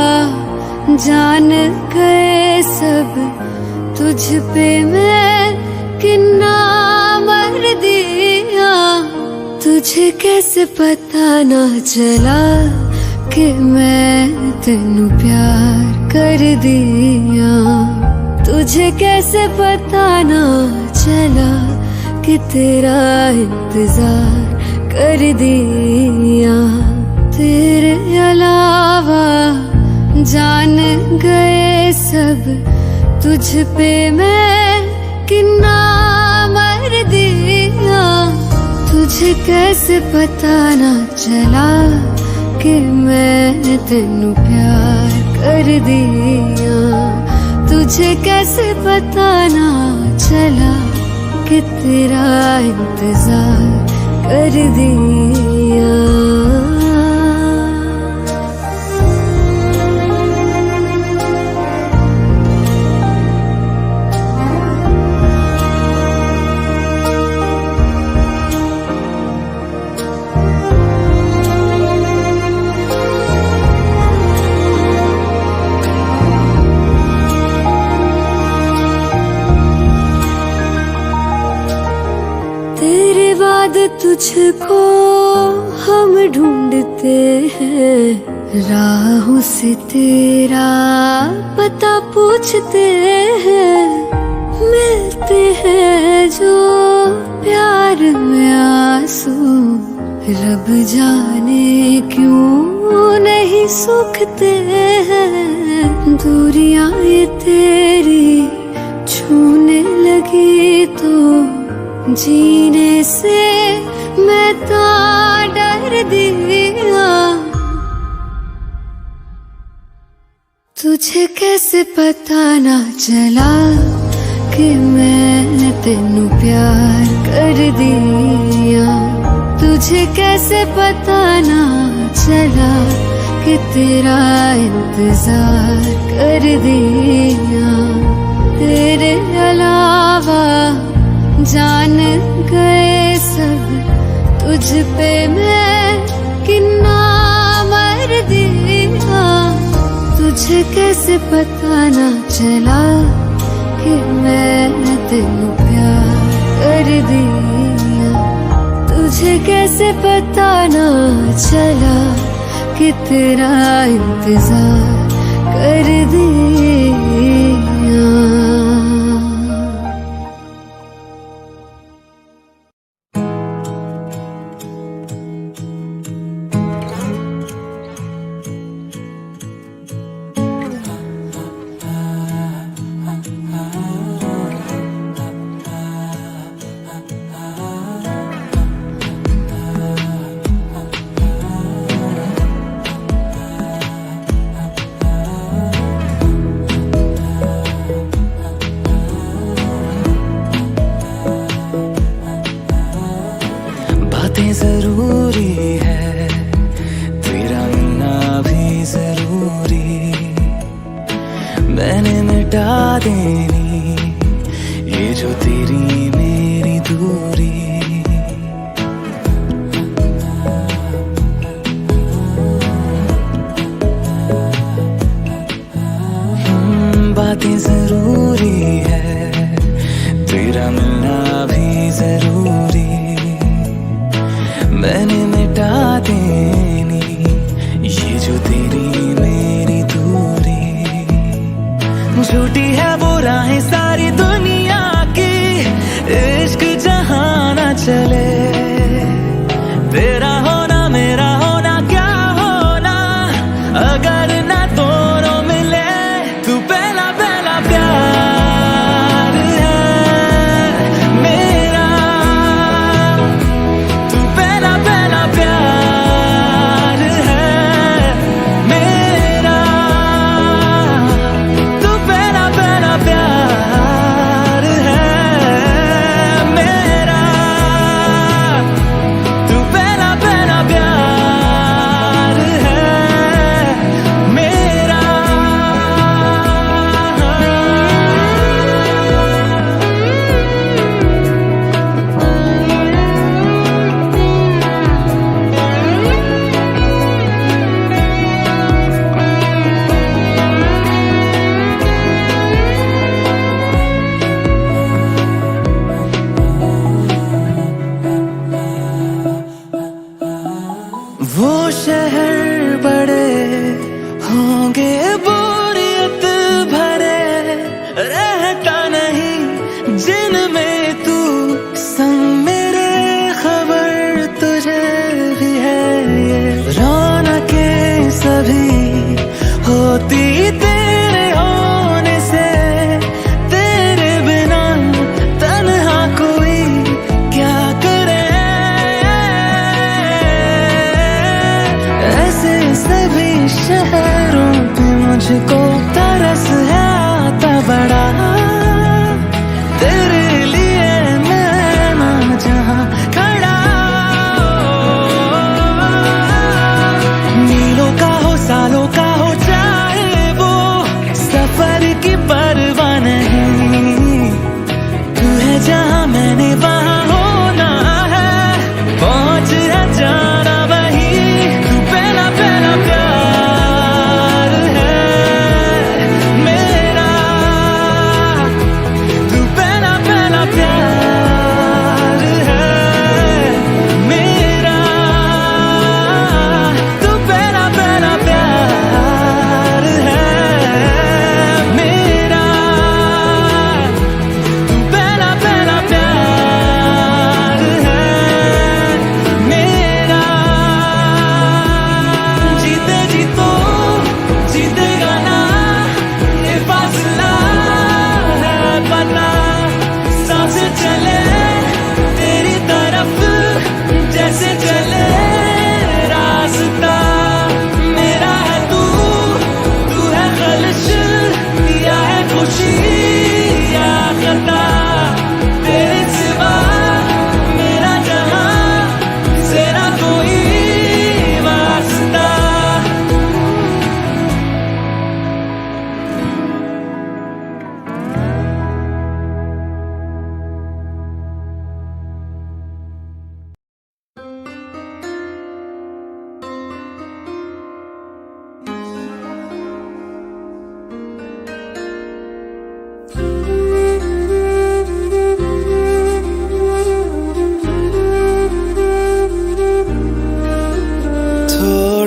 जान गए सब, तुझ पे मैं किन्ना मर दिया। तुझे कैसे पता ना चला कि मैं तेनू प्यार कर दिया। तुझे कैसे पता ना चला कि तेरा इंतजार कर दिया। तेरे अलावा जान गए सब, तुझ पे मैं किन्ना मर दिया। तुझे कैसे पता ना चला कि मैं तेनू प्यार कर दिया। तुझे कैसे पता ना चला कि तेरा इंतजार कर दिया। तेरे बाद तुझको हम ढूंढते हैं, राहों से तेरा पता पूछते हैं। मिलते हैं जो प्यार में आंसू, रब जाने क्यों नहीं सूखते हैं। दूरियां ये तेरी छूने लगी तो जीने से मैं तो डर दिया। तुझे कैसे पता ना चला कि मैंने तेनू प्यार कर दिया। तुझे कैसे पता ना चला कि तेरा इंतजार कर दिया। तेरे अलावा जान गए सब, तुझ पे मैं कितना मर दिया। तुझे कैसे पता ना चला कि मैंने तेनू प्यार कर दिया। तुझे कैसे पता ना चला कि तेरा इंतजार कर दिया। बातें जरूरी है, तेरा मिलना भी जरूरी। मैंने मिटा देनी ये जो तेरी मेरी दूरी। बातें जरूरी है, तेरा मिलना भी जरूरी। मैंने मिटा देनी ये जो तेरी मेरी दूरी। झूठी है वो राहें सारी दुनिया की, इश्क जहां ना चले। तेरा होना मेरा होना क्या होना, अगर ना दोनों मिले। तू पहला पहला प्यार है मेरा, तू पहला पहला प्यार है मेरा। तू पहला पहला प्यार है मेरा। तू पहला पहला प्यार है मेरा। वो शहर बड़े होंगे बोरियत भरे, रहता नहीं जिनमें तू संग मेरे। खबर तुझे भी है ये रौनकें सभी होती तेरे होने से। तेरे बिना तन्हा कोई क्या करे। ऐसे सभी शहरों पे मुझको तरस है आता बड़ा। तेरे लिए मैं ना जहां खड़ा। मीलों का हो सालों का हो चाहे वो, सफर की परवाह नहीं। तू है जहां मैंने वहां होना है, पहुंच है जाना वही। तू पहला पहला प्यार है मेरा।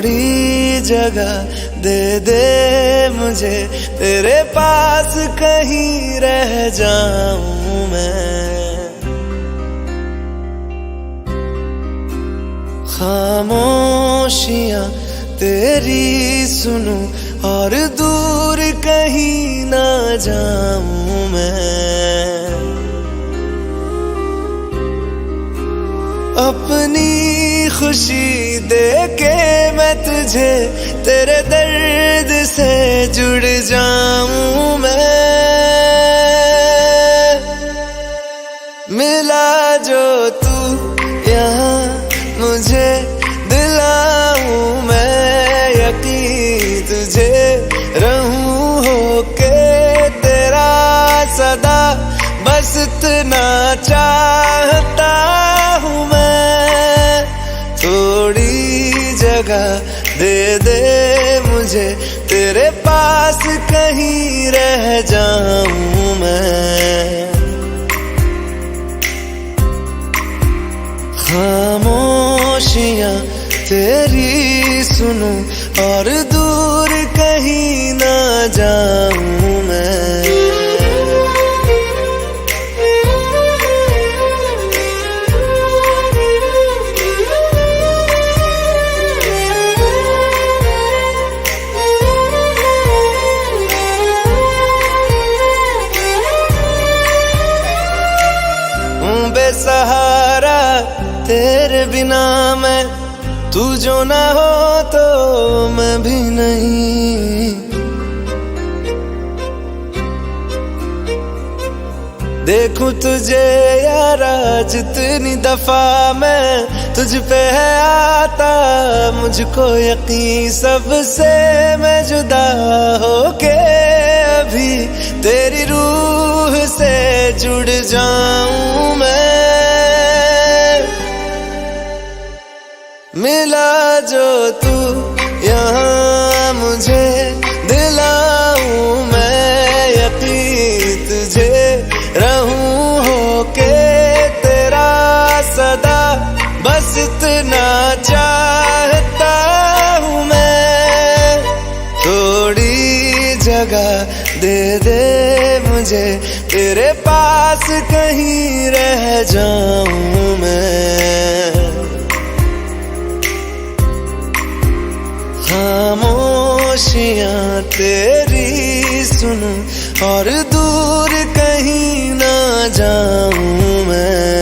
थोड़ी जगह दे दे मुझे, तेरे पास कहीं रह जाऊं मैं। खामोशियां तेरी सुनूं और दूर कहीं ना जाऊं मैं। अपनी खुशी दे के मैं तुझे, तेरे दर्द से जुड़ जाऊं मैं। मिला जो तू यहाँ मुझे, दिलाऊं मैं यकीन तुझे, रहूं होके तेरा सदा, बस इतना चाहता हूँ मैं। थोड़ी जगह दे दे मुझे, तेरे पास कहीं रह जाऊं मैं। खामोशियां तेरी सुनूं और दूर कहीं ना जाऊं मैं। बेसहारा तेरे बिना मैं, तू जो ना हो तो मैं भी नहीं। देखूं तुझे यारा जितनी दफा मैं, तुझ पे है आता मुझको यकीन, सबसे मैं जुदा होके अभी तेरी रूह से जुड़ जाऊं मैं। मिला जो तू यहाँ मुझे, दिलाऊं मैं यकीन तुझे, रहूं होके तेरा सदा, बस इतना चाहता हूँ मैं। थोड़ी जगह दे दे मुझे, तेरे पास कहीं रह जाऊं मैं। खामोशियां तेरी सुनूं और दूर कहीं ना जाऊं मैं।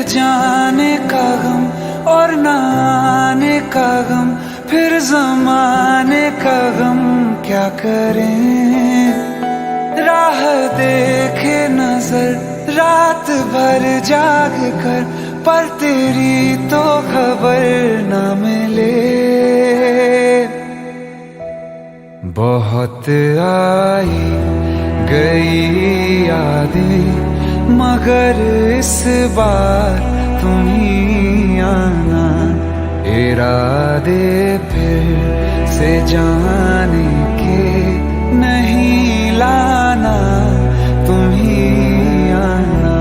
जाने का गम और न आने का गम, फिर ज़माने का गम क्या करें। राह देखे नजर रात भर जाग कर, पर तेरी तो खबर न मिले। बहुत आई गई यादें, मगर इस बार तुम ही आना। इरादे फिर से जाने के नहीं लाना, तुम ही आना।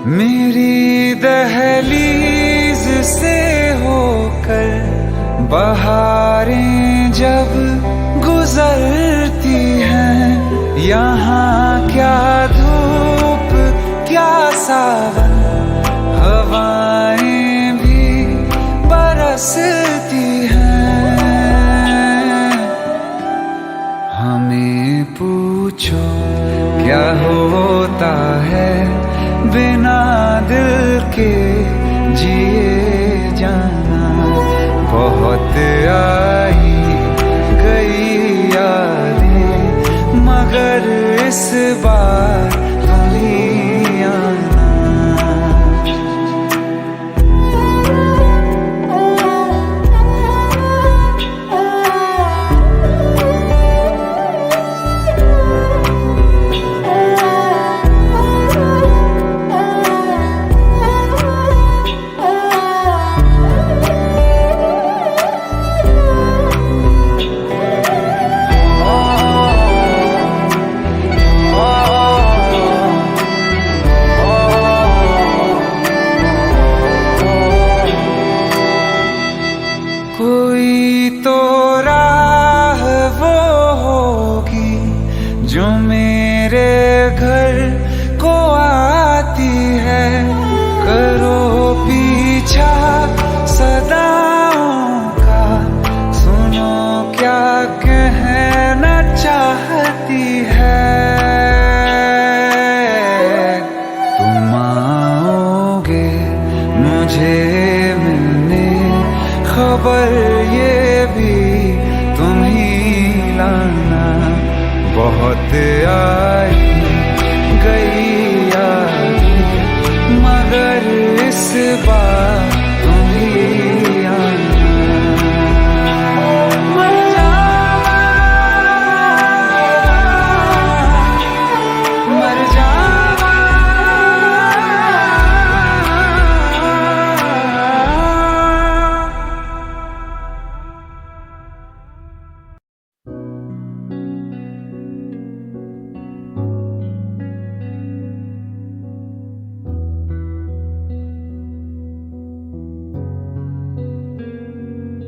मेरी दहलीज से होकर बहारें जब गुजरती हैं, यहाँ क्या धूप क्या सावन, हवाएं भी बरसती हैं। हमें पूछो क्या होता है बिना दिल के जिए जाना। बहुत आई गई यादें मगर इस बार तुम ही आना। कोई तो राह वो होगी जो मेरे घर को आती है। करो पीछा सदाओं का, सुनो क्या कहना चाहती है। तुम आओगे मुझे मिलने, खबर ये भी तुम ही लाना। बहुत आई गई यादें मगर इस बार तुम ही आना। मर जावा, मर जावा।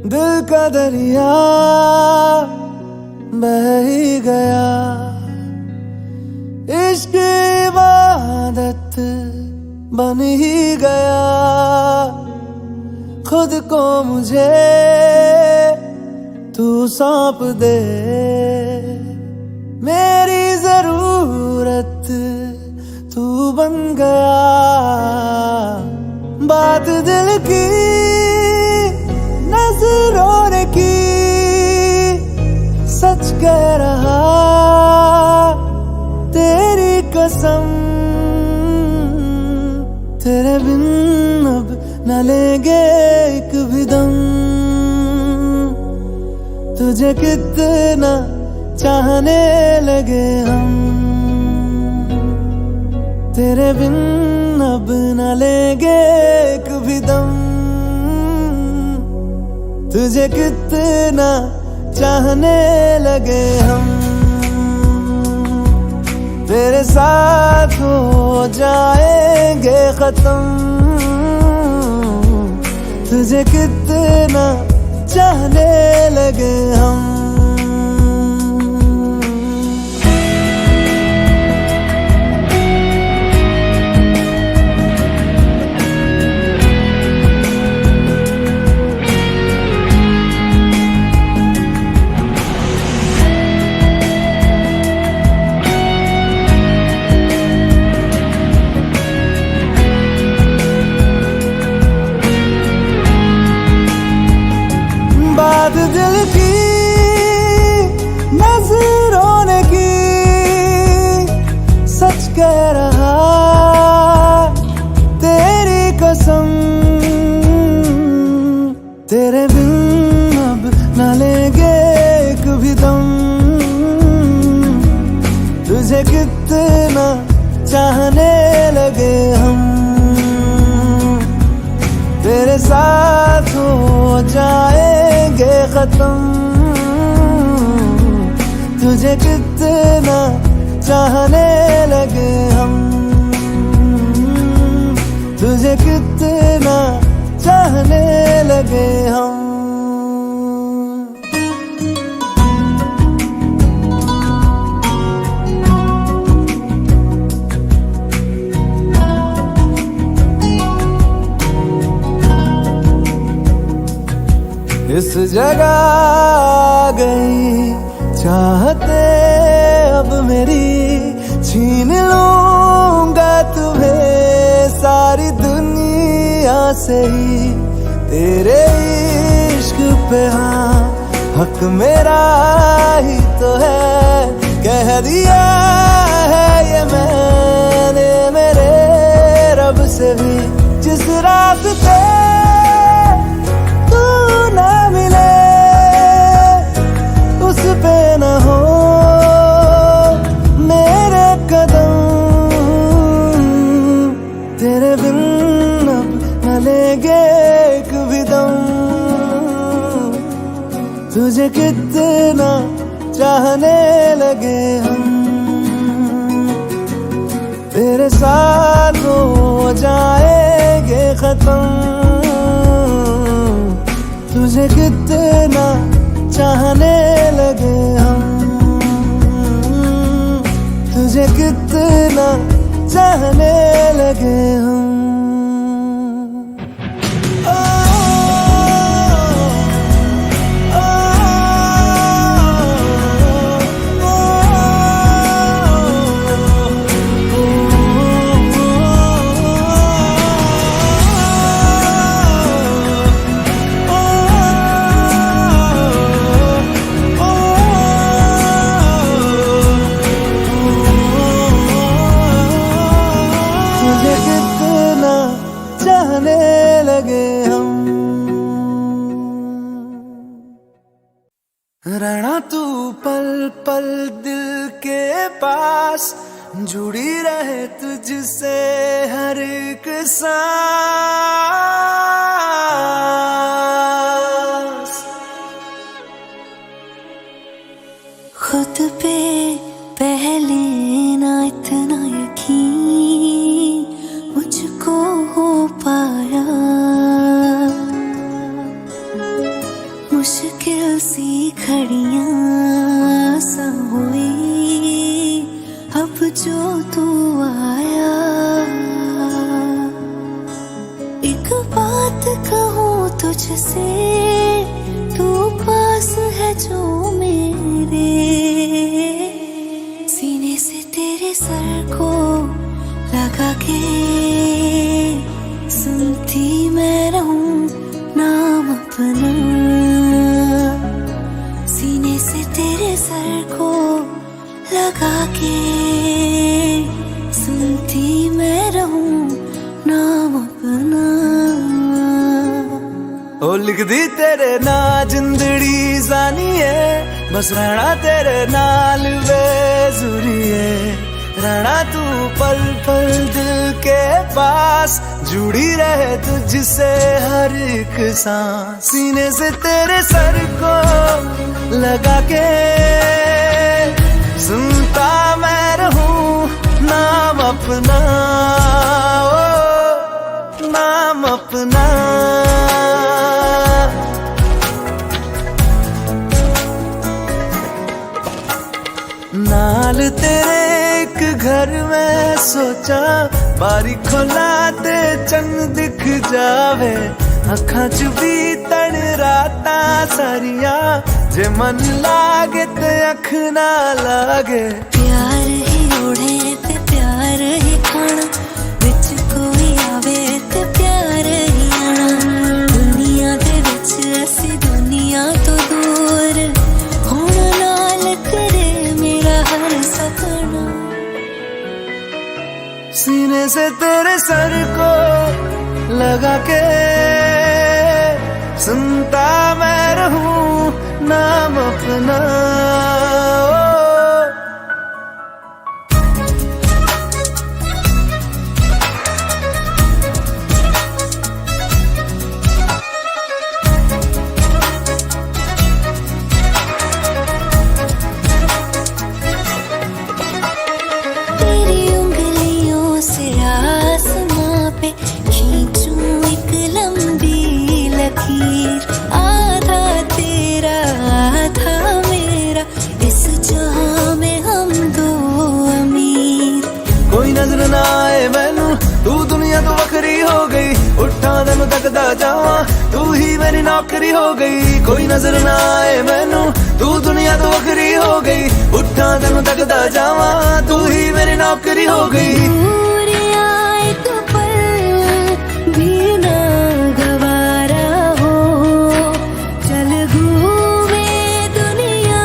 दिल का दरिया बह ही गया, इश्क इबादत बन ही गया। खुद को मुझे तू सौंप दे, मेरी जरूरत तू बन गया। बात दिल की नजरों ने की, सच कह रहा तेरी कसम। तेरे बिन अब न लेंगे एक भी दम। तुझे कितना चाहने लगे हम, तेरे बिन अब न लेंगे एक भी दम। तुझे कितना चाहने लगे हम, तेरे साथ हो जाएंगे खत्म। तुझे कितना चाहने लगे हम। बात दिल की नजरों ने की, सच कह रहा तेरी कसम। तेरे बिन अब न लेंगे एक भी दम। तुझे कितना चाहने लगे हम, तेरे साथ हो जाएंगे खत्म। तुझे कितना चाहने लगे हम, तुझे कितना लगे हम। इस जगह गई चाहते अब मेरी, छीन लूंगा तुम्हें सारी दुनिया से ही। तेरे इश्क पे हाँ हक मेरा ही तो है, कह दिया है ये मैंने मेरे रब से भी। जिस रात पे ना मिले उस पे न हो मेरे कदम, तेरे बिन अब न लेंगे एक भी दम। तुझे कितना चाहने लगे हम, तेरे साथ हो जाएंगे खत्म। तुझे कितना चाहने लगे हम, तुझे कितना चाहने लगे हम। चाहने लगे हम। रहना तू पल पल दिल के पास, जुड़ी रहे तुझसे हर एक सांस। खुद पे पहले ना इतना यकीन मुझको हो पाया, मुश्किल सी घड़ियां सा हुई अब जो तू आया। एक बात कहूँ तुझसे, तू पास है जो मेरे, सीने से तेरे सर को लगा के सुनती मैं रहूं नाम अपना। सीने से तेरे सर को लगा के सुनती मैं रहूं नाम अपना। ओ लिख दी तेरे ना जिंदड़ी जानिए, बस रहना तेरे नाल बेजुरी है। रहना तू पल पल दिल के पास, जुड़ी रहे तुझसे हर एक सांस। सीने से तेरे सर को लगा के सुनता मैं रहूं नाम अपना, ओ नाम अपना। नाल तेरे एक घर में सोचा, बारी खोला ते चंद दिख जावे। अखां च भी तन राता सारिया, जे मन लागे ते अख ना लागे। प्यार ही ओढ़े ते प्यार ही खाना, विच कोई आवे ते प्यार ही आना। दुनिया दे विच असी दुनिया तो दूर, होण नाल करे मेरा हर सपना। सीने से तेरे सर को लगा के सुनता मैं रहूं नाम अपना। तेरी उंगलियों से आसमां पे खींचूं एक लंबी लकीर, तेनू तकदा जावां, तू ही मेरी नौकरी हो गई। कोई नजर ना आए मैनू, तू दुनिया तो वखरी हो गई। उठा तेनू तकदा जावां, तू ही मेरी नौकरी हो गई। दूर आए तो पल भी ना गवारा हो, चल घूमे दुनिया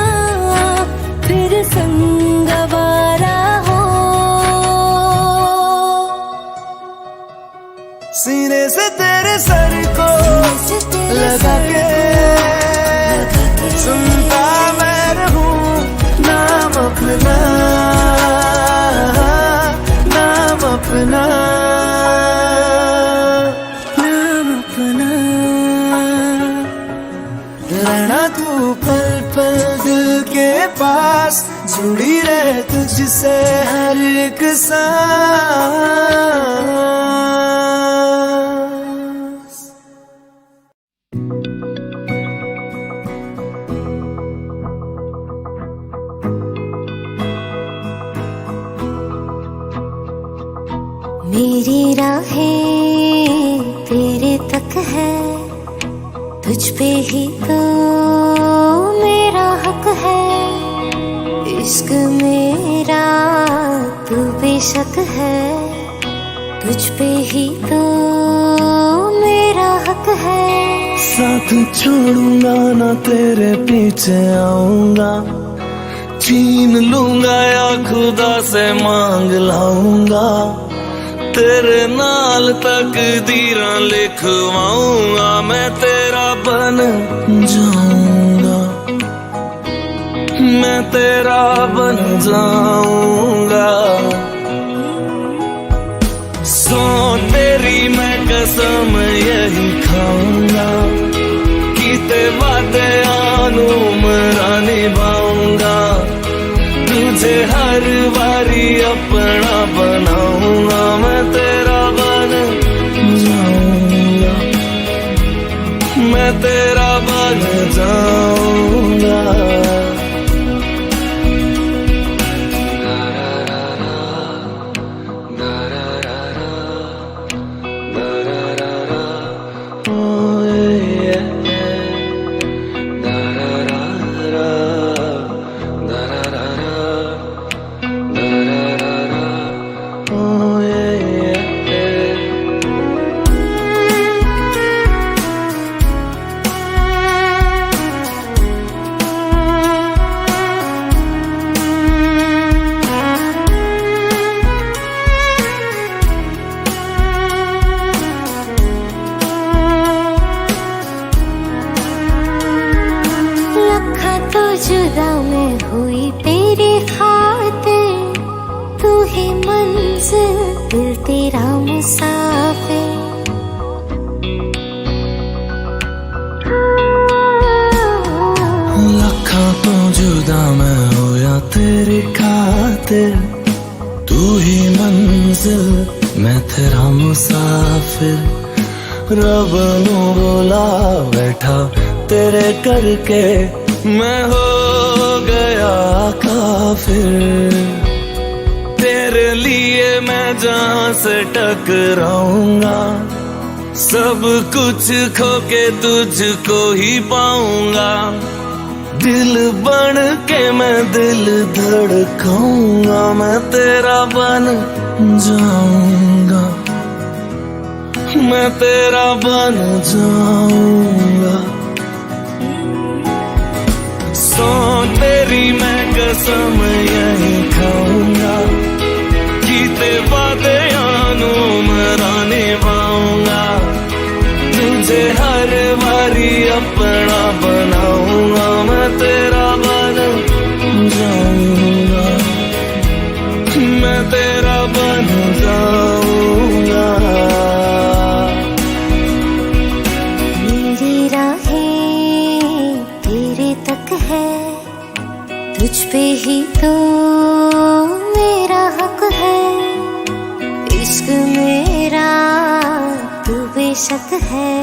फिर संगवारा हो। सीने से तेरे सर को लगा के सुनता मैं रहूं नाम अपना, नाम अपना, नाम अपना। रहना तू पल पल दिल के पास, जुड़ी रहे तुझसे हर एक सांस। मेरी राहें तेरे तक है, तुझ पे ही तो मेरा हक है। इश्क मेरा तू बेशक है, तुझ पे ही तो मेरा हक है। साथ छोड़ूंगा ना तेरे पीछे आऊंगा, छीन लूंगा या खुदा से मांग लाऊंगा। तेरे नाल तकदीरां लिखवाऊंगा, मैं तेरा बन जाऊंगा, मैं तेरा बन जाऊंगा। सो तेरी मैं कसम यही खाऊंगा, कीते वादे आनू मरा निभाऊंगा। तुझे हर बारी अपना बनाऊंगा, मैं तेरा बन जाऊंगा, मैं तेरा बन जाऊंगा। जुदा मैं हुई तेरे खातिर, तू ही मंजिल दिल तेरा मुसाफिर। लखा तो जुदा मैं होया तेरे खातिर, तू ही मंजिल मैं तेरा मुसाफिर। रब नू बोला बैठा तेरे करके, मैं हो गया काफिर। तेरे लिए मैं जहां से टकराऊंगा, सब कुछ खो के तुझको ही पाऊंगा। दिल बन के मैं दिल धड़काऊंगा, मैं तेरा बन जाऊंगा, मैं तेरा बन जाऊंगा। सो तेरी मैं कसम यही खाऊंगा, कीते वादे आनू मरा निभाऊंगा। तुझे हर बारी अपना बनाऊंगा, मैं तेरा बन जाऊंगा, मैं तेरा बन जाऊंगा। मेरी राहें तेरे तक है, तुझ पे ही तो मेरा हक है। इश्क मेरा तू बेशक है,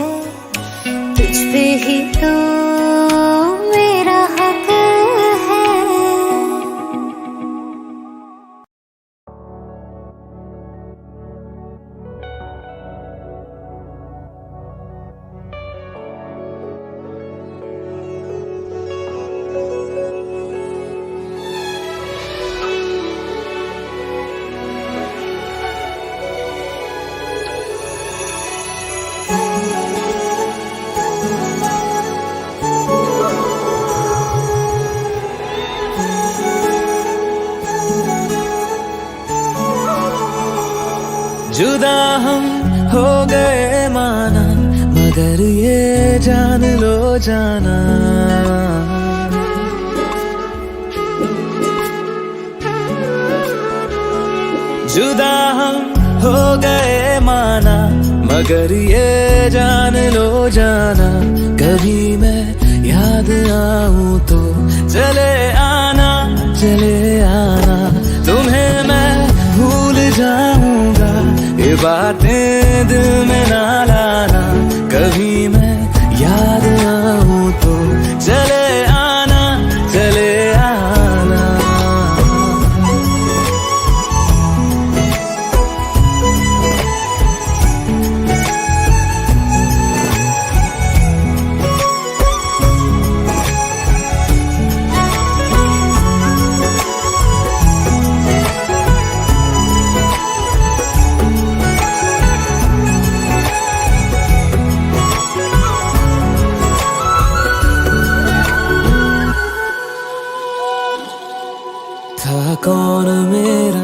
तुझ पे ही तो मेरा हक है। हो गए माना, मगर ये जान लो जाना, जुदा हम हो गए माना, मगर ये जान लो जाना, कभी मैं याद आऊं तो चले आना, चले आना, तुम्हें मैं भूल जाऊंगा, ये बातें दिल में ना लाना, कभी मैं याद आऊं तो चले आना, चले आना। था कौन मेरा,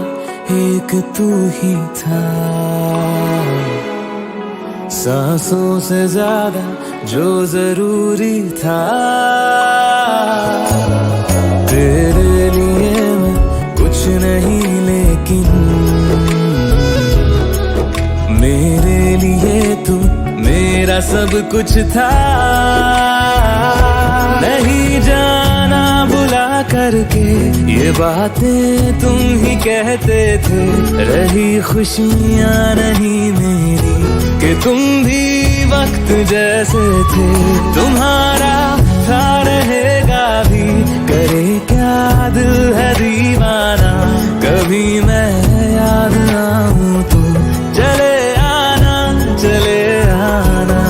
एक तू ही था, सांसों से ज्यादा जो जरूरी था, तेरे लिए मैं कुछ नहीं लेकिन मेरे लिए तू मेरा सब कुछ था, नहीं जाना बुला करके ये बातें तुम ही कहते थे, रही खुशियाँ नहीं मेरी कि तुम भी वक्त जैसे थे, तुम्हारा था रहेगा भी, करे क्या दिल है दीवाना, कभी मैं याद आऊं तो चले आना, चले आना।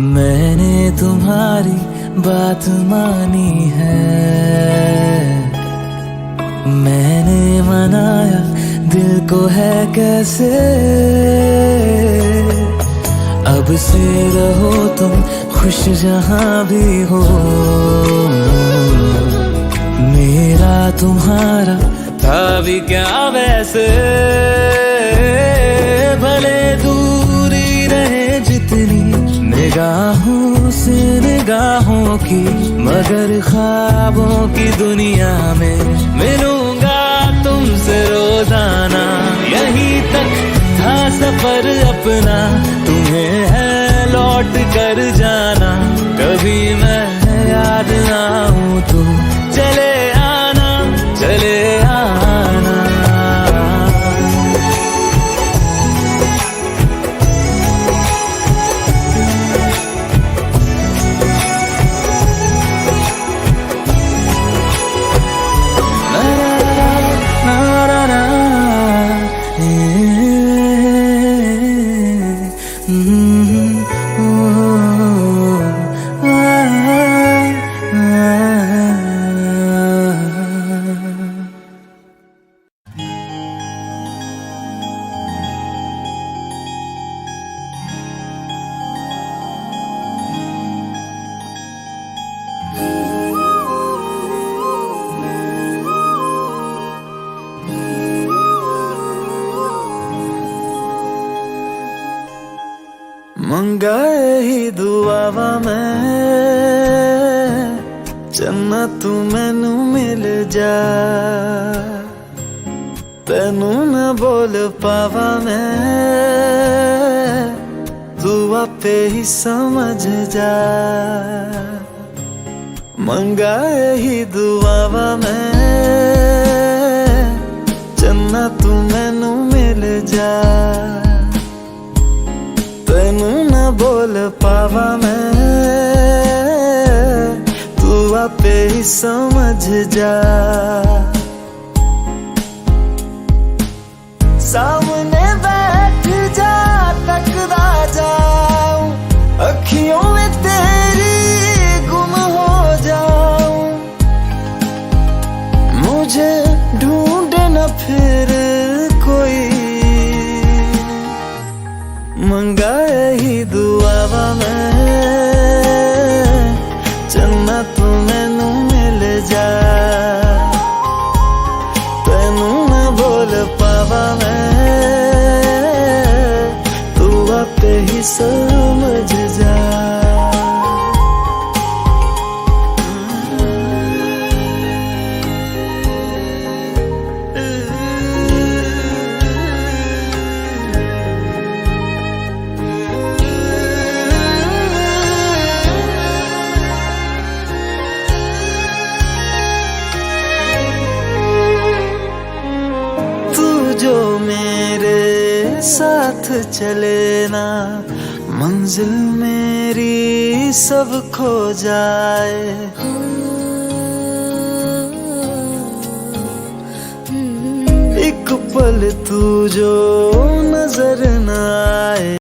मैंने तुम्हारी बात मानी है, मैंने मनाया दिल को है कैसे, अब से रहो तुम खुश जहां भी हो, मेरा तुम्हारा था भी क्या वैसे, भले दूरी रहे जितनी निगाहों से निगाहों की, मगर ख्वाबों की दुनिया में मिलूंगा तुमसे रोजाना, यहीं तक था सफर अपना, तुम्हें है लौट कर जाना, कभी मैं याद आऊं तो चले आना, चले आना। मंगाए ही दुआवा मैं जन्नत मैनू मिल जा, तेनू न बोल पावा मैं, तू आपे ही समझ जा, मंगाए ही दुआवा मैं जन्नत मैनू मिल जा, तेनू न बोल पावा मैं, तू आपे ही समझ जा, सामने बैठ जा तकदा मंगा यही दुआवा मैं चन्ना तू मैनू मिल जा तेनू ना बोल पावा मैं तू आपे ही समझ जा जो मेरे साथ चले ना मंजिल मेरी सब खो जाए एक पल तू जो नजर न आए।